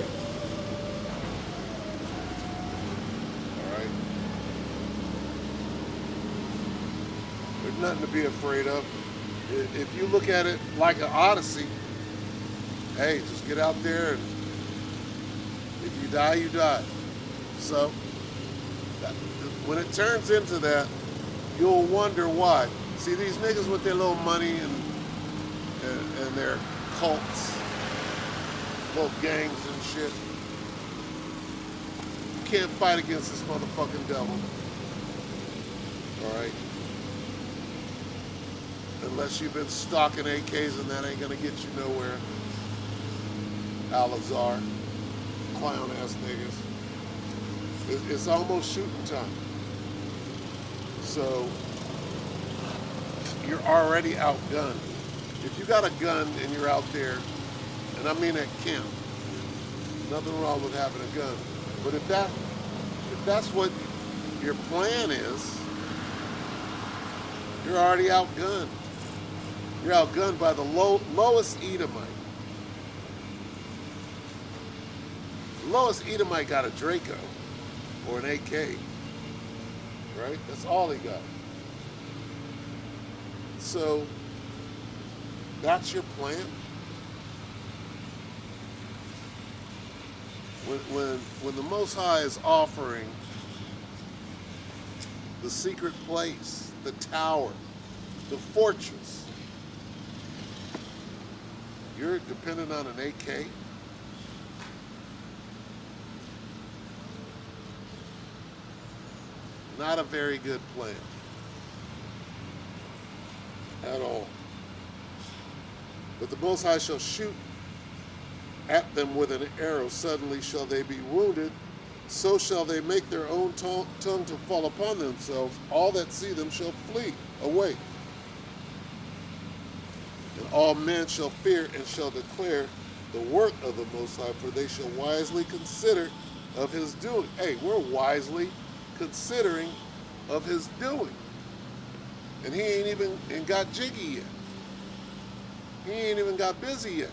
All right? There's nothing to be afraid of. If you look at it like an odyssey, hey, just get out there and if you die, you die. So, when it turns into that, you'll wonder why. See, these niggas with their little money and their cults, little gangs and shit. You can't fight against this motherfucking devil. Alright? Unless you've been stalking AKs and that ain't gonna get you nowhere. Al-Azhar. Clown ass niggas. It's almost shooting time. So, you're already outgunned. If you got a gun and you're out there, and I mean at camp, nothing wrong with having a gun. But if that's what your plan is, you're already outgunned. You're outgunned by the lowest Edomite. The lowest Edomite got a Draco or an AK, right? That's all he got. So, that's your plan? When the Most High is offering the secret place, the tower, the fortress, you're dependent on an AK? Not a very good plan. At all. But the Most High shall shoot at them with an arrow, suddenly shall they be wounded, so shall they make their own tongue to fall upon themselves. All that see them shall flee away. And all men shall fear and shall declare the work of the Most High, for they shall wisely consider of his doing. Hey, we're wisely considering of his doing. And he ain't even got jiggy yet. He ain't even got busy yet.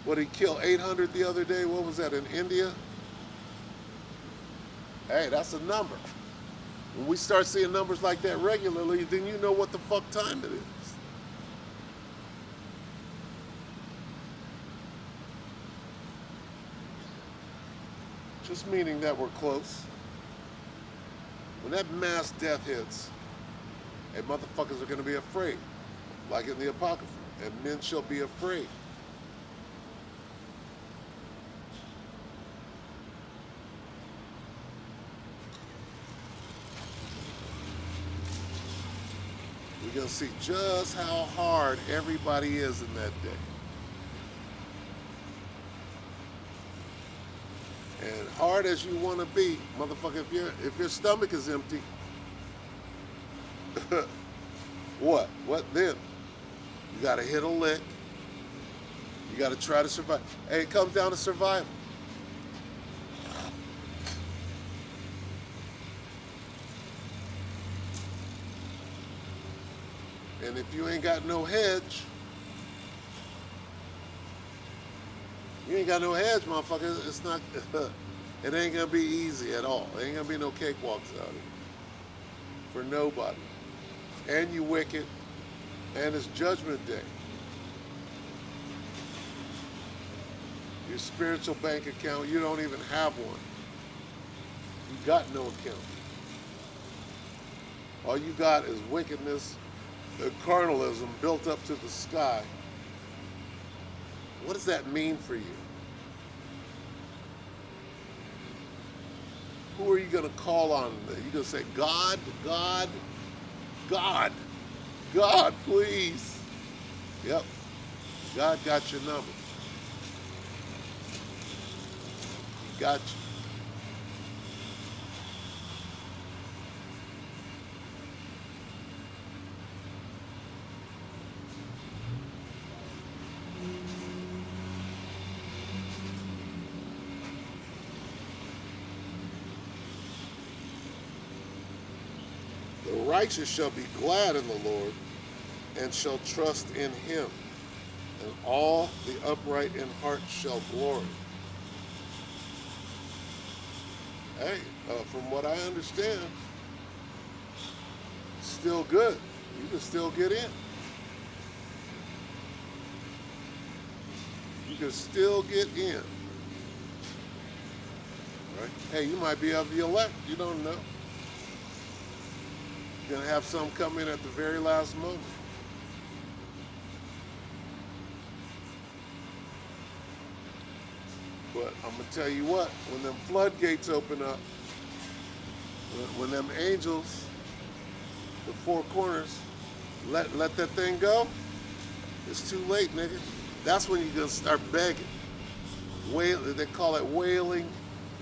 What, he killed 800 the other day? What was that, in India? Hey, that's a number. When we start seeing numbers like that regularly, then you know what the fuck time it is. Just meaning that we're close. When that mass death hits, hey, motherfuckers are going to be afraid. Like in the Apocrypha. And men shall be afraid. We're going to see just how hard everybody is in that day. hard as you want to be, motherfucker, if your stomach is empty, what? What then? You gotta hit a lick. You gotta try to survive. Hey, it comes down to survival. And if you ain't got no hedge, you ain't got no hedge, motherfucker. It's not. It ain't gonna be easy at all. It ain't gonna be no cakewalks out here for nobody. And you wicked, and it's Judgment Day. Your spiritual bank account, you don't even have one. You got no account. All you got is wickedness and carnalism built up to the sky. What does that mean for you? Who are you going to call on? You're going to say, God, God, God, God, please. Yep. God got your number. He got you. The righteous shall be glad in the Lord and shall trust in him, and all the upright in heart shall glory. Hey, from what I understand, still good. You can still get in. You can still get in. Right? Hey, you might be of the elect. You don't know. You're going to have some come in at the very last moment. But I'm going to tell you what, when them floodgates open up, when them angels, the four corners, let that thing go, it's too late, nigga. That's when you're going to start begging. They call it wailing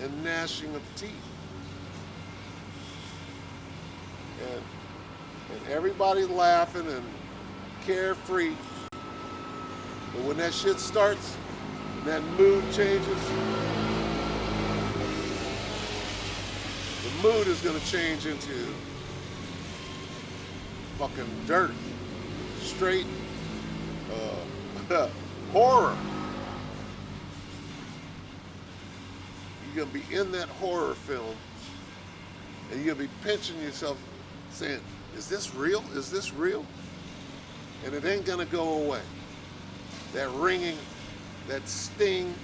and gnashing of teeth. And everybody's laughing and carefree. But when that shit starts, and that mood changes, the mood is going to change into fucking dirt. Straight horror. You're going to be in that horror film, and you're going to be pinching yourself saying, is this real? Is this real? And it ain't going to go away. That ringing, that sting,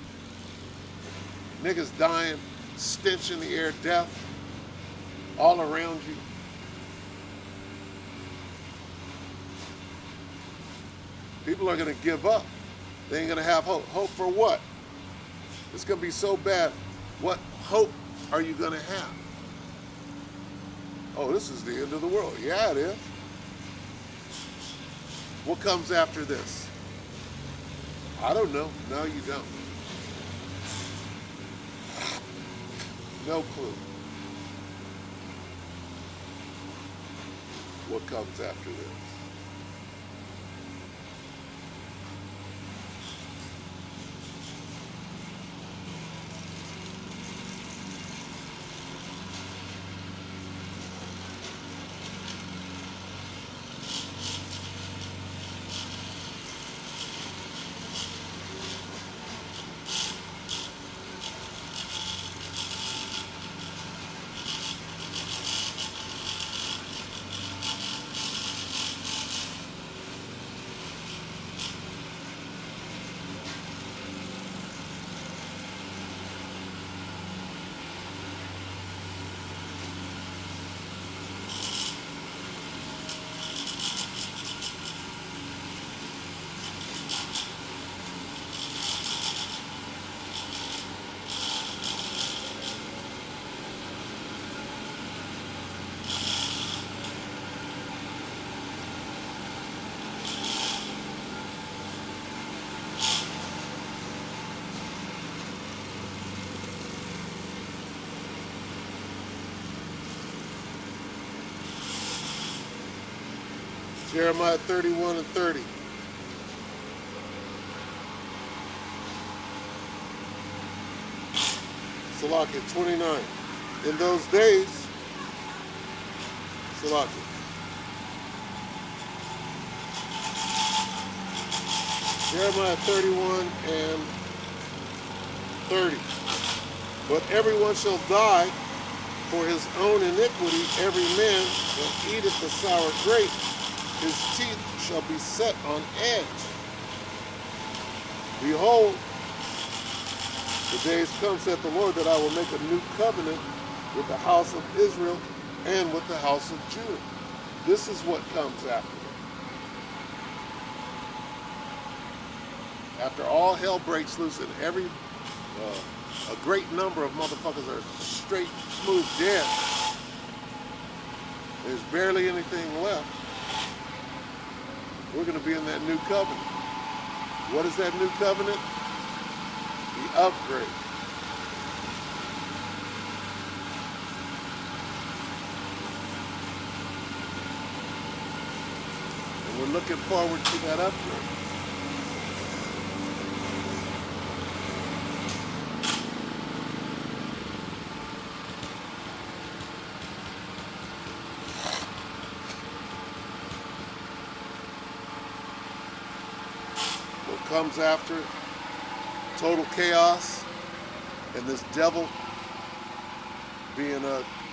niggas dying, stench in the air, death, all around you. People are going to give up. They ain't going to have hope. Hope for what? It's going to be so bad. What hope are you going to have? Oh, this is the end of the world. Yeah, it is. What comes after this? I don't know. No, you don't. No clue. What comes after this? Jeremiah 31 and 30. Salakia 29. In those days, Salakia. Jeremiah 31 and 30. But everyone shall die for his own iniquity, every man that eateth the sour grape, his teeth shall be set on edge. Behold, the days come, saith the Lord, that I will make a new covenant with the house of Israel and with the house of Judah. This is what comes after it. After all hell breaks loose and a great number of motherfuckers are straight, smooth dead, there's barely anything left. We're going to be in that new covenant. What is that new covenant? The upgrade. And we're looking forward to that upgrade. What comes after total chaos and this devil being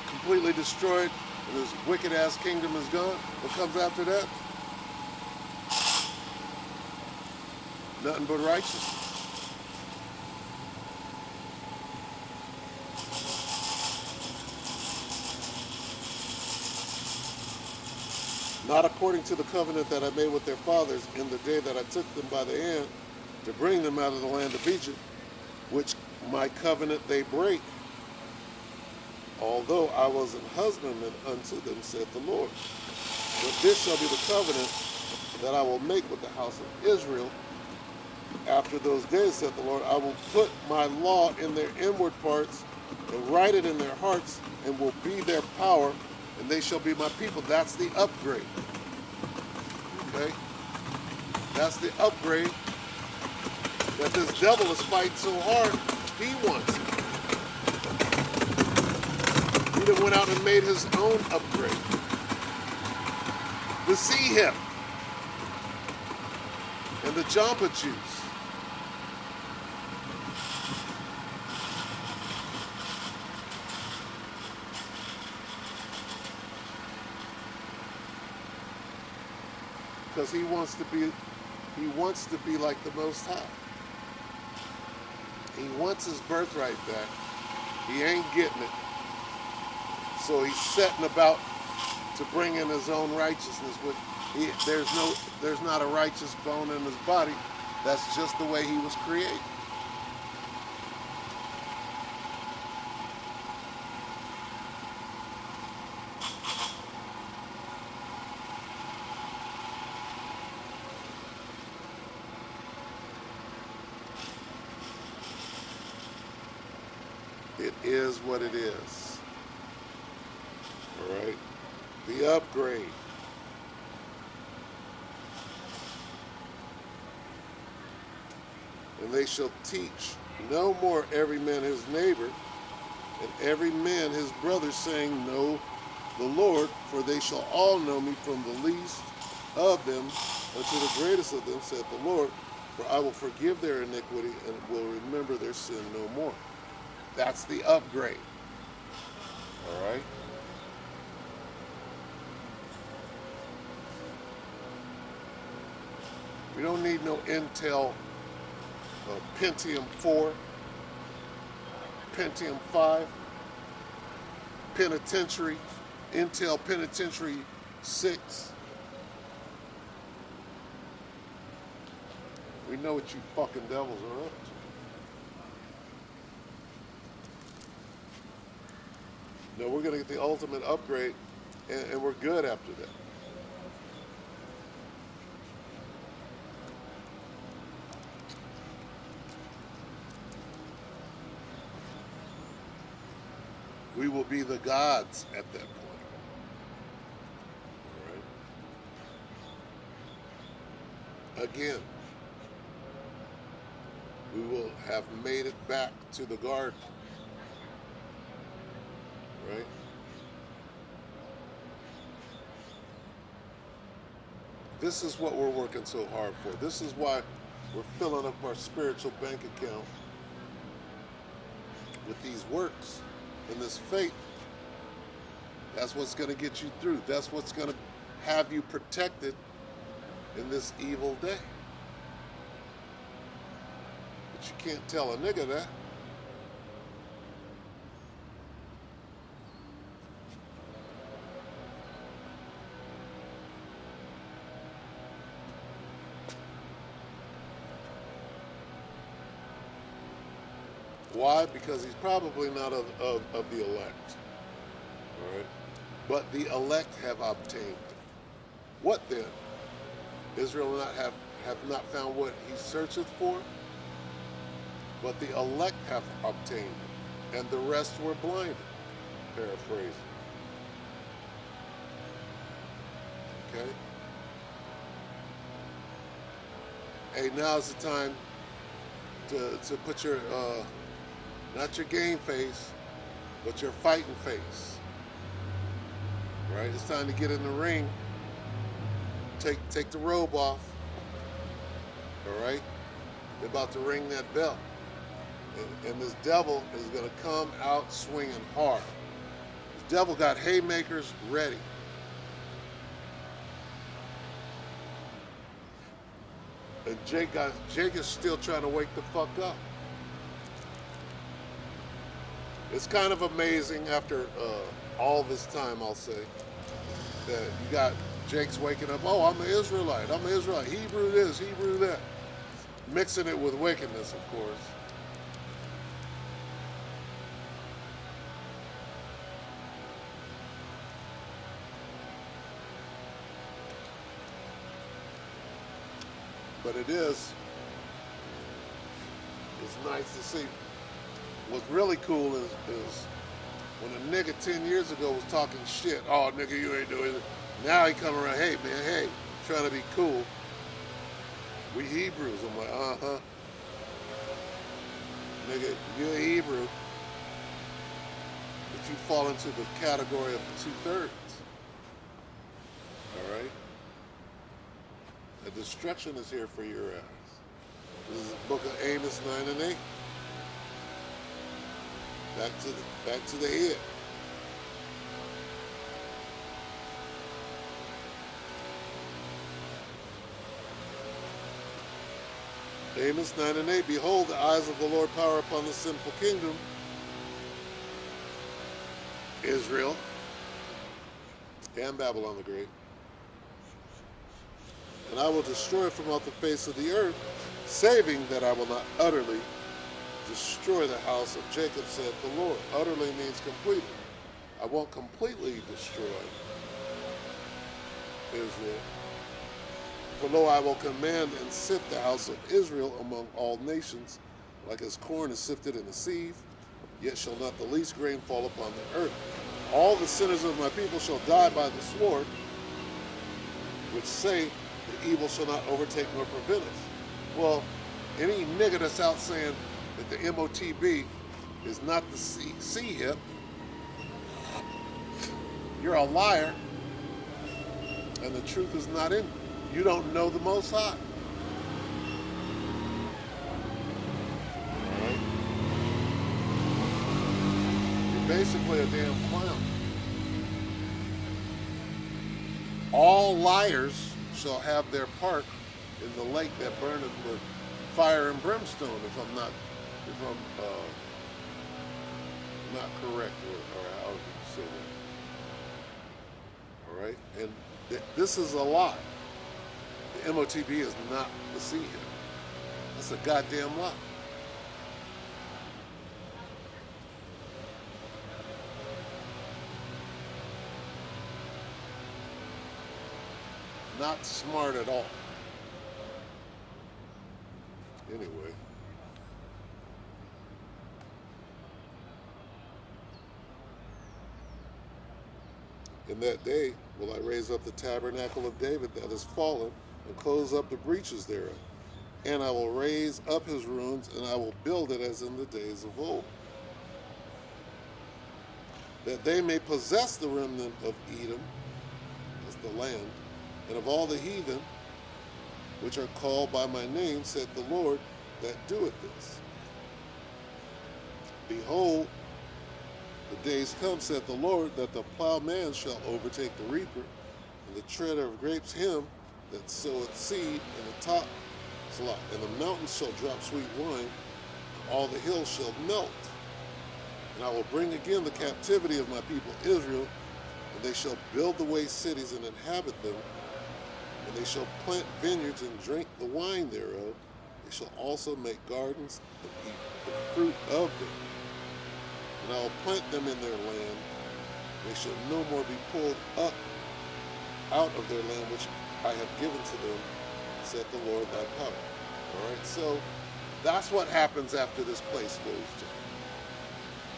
completely destroyed and this wicked ass kingdom is gone? What comes after that? Nothing but righteousness. Not according to the covenant that I made with their fathers in the day that I took them by the hand to bring them out of the land of Egypt, which my covenant they break, although I was an husbandman unto them, saith the Lord. But this shall be the covenant that I will make with the house of Israel after those days, saith the Lord. I will put my law in their inward parts and write it in their hearts, and will be their power, and they shall be my people. That's the upgrade. Okay? That's the upgrade that this devil is fighting so hard, he wants. He done went out and made his own upgrade. The sea hip and the Jamba Juice. Because he wants to be like the Most High. He wants his birthright back. He ain't getting it. So he's setting about to bring in his own righteousness. There's not a righteous bone in his body. That's just the way he was created. It is what it is. All right? The upgrade. And they shall teach no more every man his neighbor and every man his brother, saying, Know the Lord, for they shall all know me, from the least of them unto the greatest of them, saith the Lord. For I will forgive their iniquity and will remember their sin no more. That's the upgrade. All right? We don't need no Intel Pentium 4, Pentium 5, Penitentiary, Intel Penitentiary 6. We know what you fucking devils are up to. No, we're going to get the ultimate upgrade, and we're good after that. We will be the gods at that point. All right? again. We will have made it back to the garden. Right? This is what we're working so hard for. This is why we're filling up our spiritual bank account with these works and this faith. That's what's going to get you through. That's what's going to have you protected in this evil day. But you can't tell a nigga that. Why? Because he's probably not of the elect. All right? But the elect have obtained. What then? Israel have not found what he searcheth for, but the elect have obtained it, and the rest were blinded. Paraphrasing. Okay? Hey, now's the time to put your not your game face, but your fighting face. Right? It's time to get in the ring. Take the robe off. All right? They're about to ring that bell. And this devil is going to come out swinging hard. This devil got haymakers ready. And Jake is still trying to wake the fuck up. It's kind of amazing after all this time, I'll say, that you got Jake's waking up. Oh, I'm an Israelite. I'm an Israelite. Hebrew this, Hebrew that. Mixing it with wickedness, of course. But it's nice to see. What's really cool is when a nigga 10 years ago was talking shit, oh nigga, you ain't doing it. Now he come around, hey man, hey, trying to be cool. We Hebrews. I'm like, uh-huh. Nigga, you're a Hebrew, but you fall into the category of the 2/3. All right? The destruction is here for your ass. This is the book of Amos 9 and 8. Back to the head. Amos 9 and 8. Behold, the eyes of the Lord power upon the sinful kingdom, Israel, and Babylon the Great. And I will destroy from off the face of the earth, saving that I will not utterly destroy the house of Jacob, saith the Lord. Utterly means completely. I won't completely destroy Israel. For lo, I will command and sift the house of Israel among all nations, like as corn is sifted in a sieve, yet shall not the least grain fall upon the earth. All the sinners of my people shall die by the sword, which say, the evil shall not overtake nor prevent us. Well, any nigga that's out saying that the MOTB is not the C-hip, you're a liar, and the truth is not in you. You don't know the Most High. All right? You're basically a damn clown. All liars shall have their part in the lake that burneth with fire and brimstone, if I'm not correct, or however you say that. All right? And this is a lie. The MOTB is not the C-hip. That's a goddamn lie. Not smart at all. Anyway. In that day will I raise up the tabernacle of David that is fallen, and close up the breaches thereof. And I will raise up his ruins, and I will build it as in the days of old, that they may possess the remnant of Edom, that's the land, and of all the heathen, which are called by my name, saith the Lord that doeth this. Behold, the days come, saith the Lord, that the plowman shall overtake the reaper, and the treader of grapes him that soweth seed in the top, and the mountains shall drop sweet wine, and all the hills shall melt. And I will bring again the captivity of my people Israel, and they shall build the waste cities and inhabit them, and they shall plant vineyards and drink the wine thereof. They shall also make gardens and eat the fruit of them. And I will plant them in their land. They shall no more be pulled up out of their land which I have given to them, saith the Lord thy power. All right, so that's what happens after this place goes to.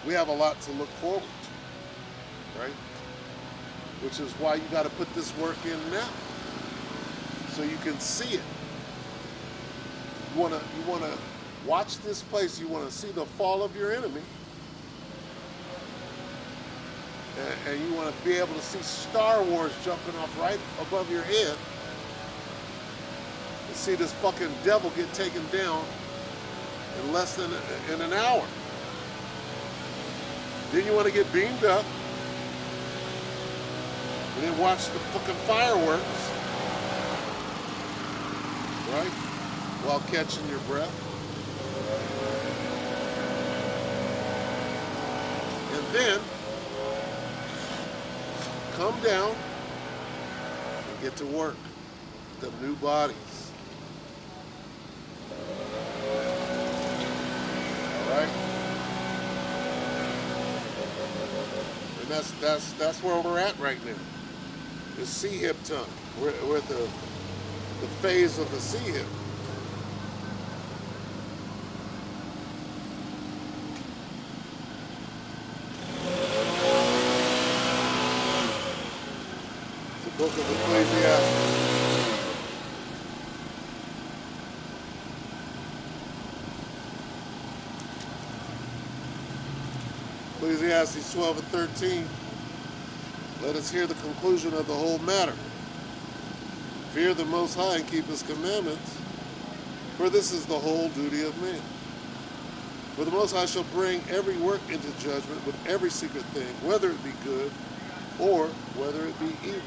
We have a lot to look forward to, right? Which is why you got to put this work in now, so you can see it. You wanna watch this place. You want to see the fall of your enemy, and you want to be able to see Star Wars jumping off right above your head, and see this fucking devil get taken down in less than in an hour. Then you want to get beamed up, and then watch the fucking fireworks, right? While catching your breath. And then come down and get to work with them new bodies. All right? And that's where we're at right now. The sea hip time. We're at the phase of the sea hip. It's the book of Ecclesiastes. Ecclesiastes 12 and 13. Let us hear the conclusion of the whole matter. Fear the Most High and keep His commandments, for this is the whole duty of man. For the Most High shall bring every work into judgment with every secret thing, whether it be good or whether it be evil.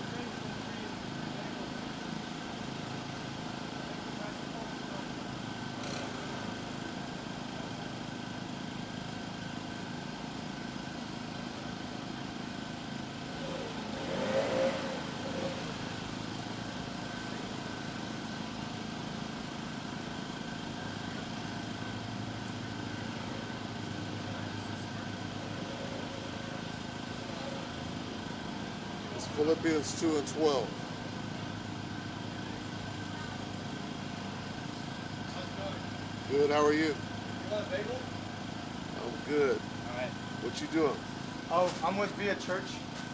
Philippians 2 and 12. Good, how are you? You want a bagel? I'm good. Alright. What you doing? Oh, I'm with Via Church.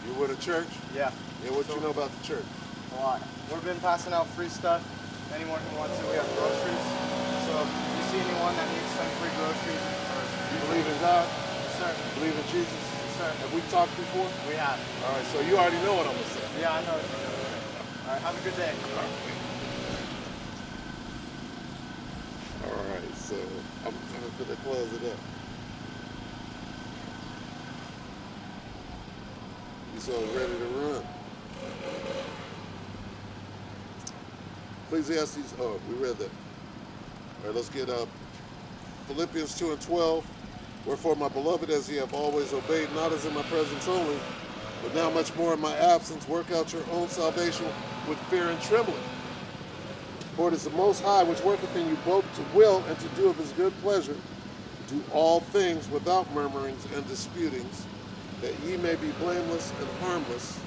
You with a church? Yeah. Yeah, what you know about the church? A lot. We've been passing out free stuff. Anyone who wants it, we have groceries. So if you see anyone that needs some free groceries, You believe in God? yes, sir. Believe in Jesus? Yes, sir. Have we talked before? We have. All right, so you already know what I'm going to say. Yeah, I know. Alright, have a good day. All right, so I'm going to close it up. You so ready to run. Ecclesiastes, oh, we read that. All right, let's get up. Philippians 2 and 12. Wherefore, my beloved, as ye have always obeyed, not as in my presence only, but now much more in my absence, work out your own salvation with fear and trembling. For it is the Most High which worketh in you both to will and to do of his good pleasure, do all things without murmurings and disputings, that ye may be blameless and harmless,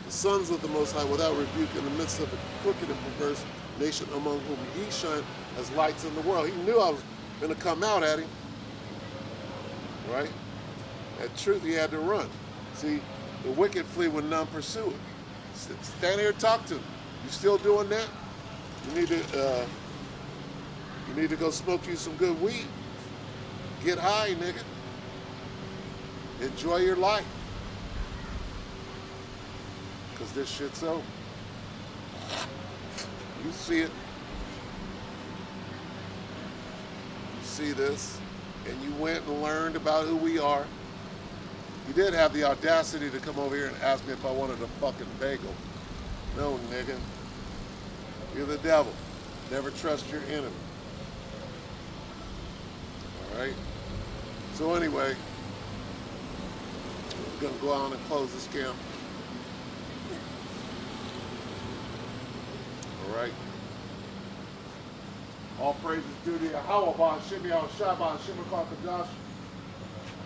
the sons of the Most High without rebuke in the midst of a crooked and perverse nation among whom ye shine as lights in the world. He knew I was going to come out at him, right? That truth, he had to run. See, the wicked flee when none pursue it. Stand here and talk to him. You still doing that? You need to go smoke you some good weed. Get high, nigga. Enjoy your life. Cause this shit's over. You see it. You see this. And you went and learned about who we are. You did have the audacity to come over here and ask me if I wanted a fucking bagel. No, nigga. You're the devil. Never trust your enemy. Alright? So anyway, we're gonna go on and close this camp. Alright? All praises due to Yahweh, Shimei, Shabbat, Shimei, Kadash.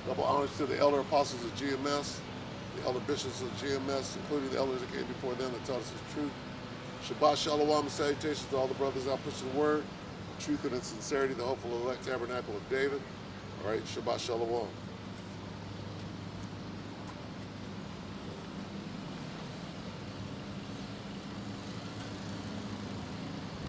Double honors to the elder apostles of GMS, the elder bishops of GMS, including the elders that came before them that taught us the truth. Shabbat Shalom and salutations to all the brothers out pushing the word, truth and in sincerity, the hopeful elect tabernacle of David. All right, Shabbat Shalom.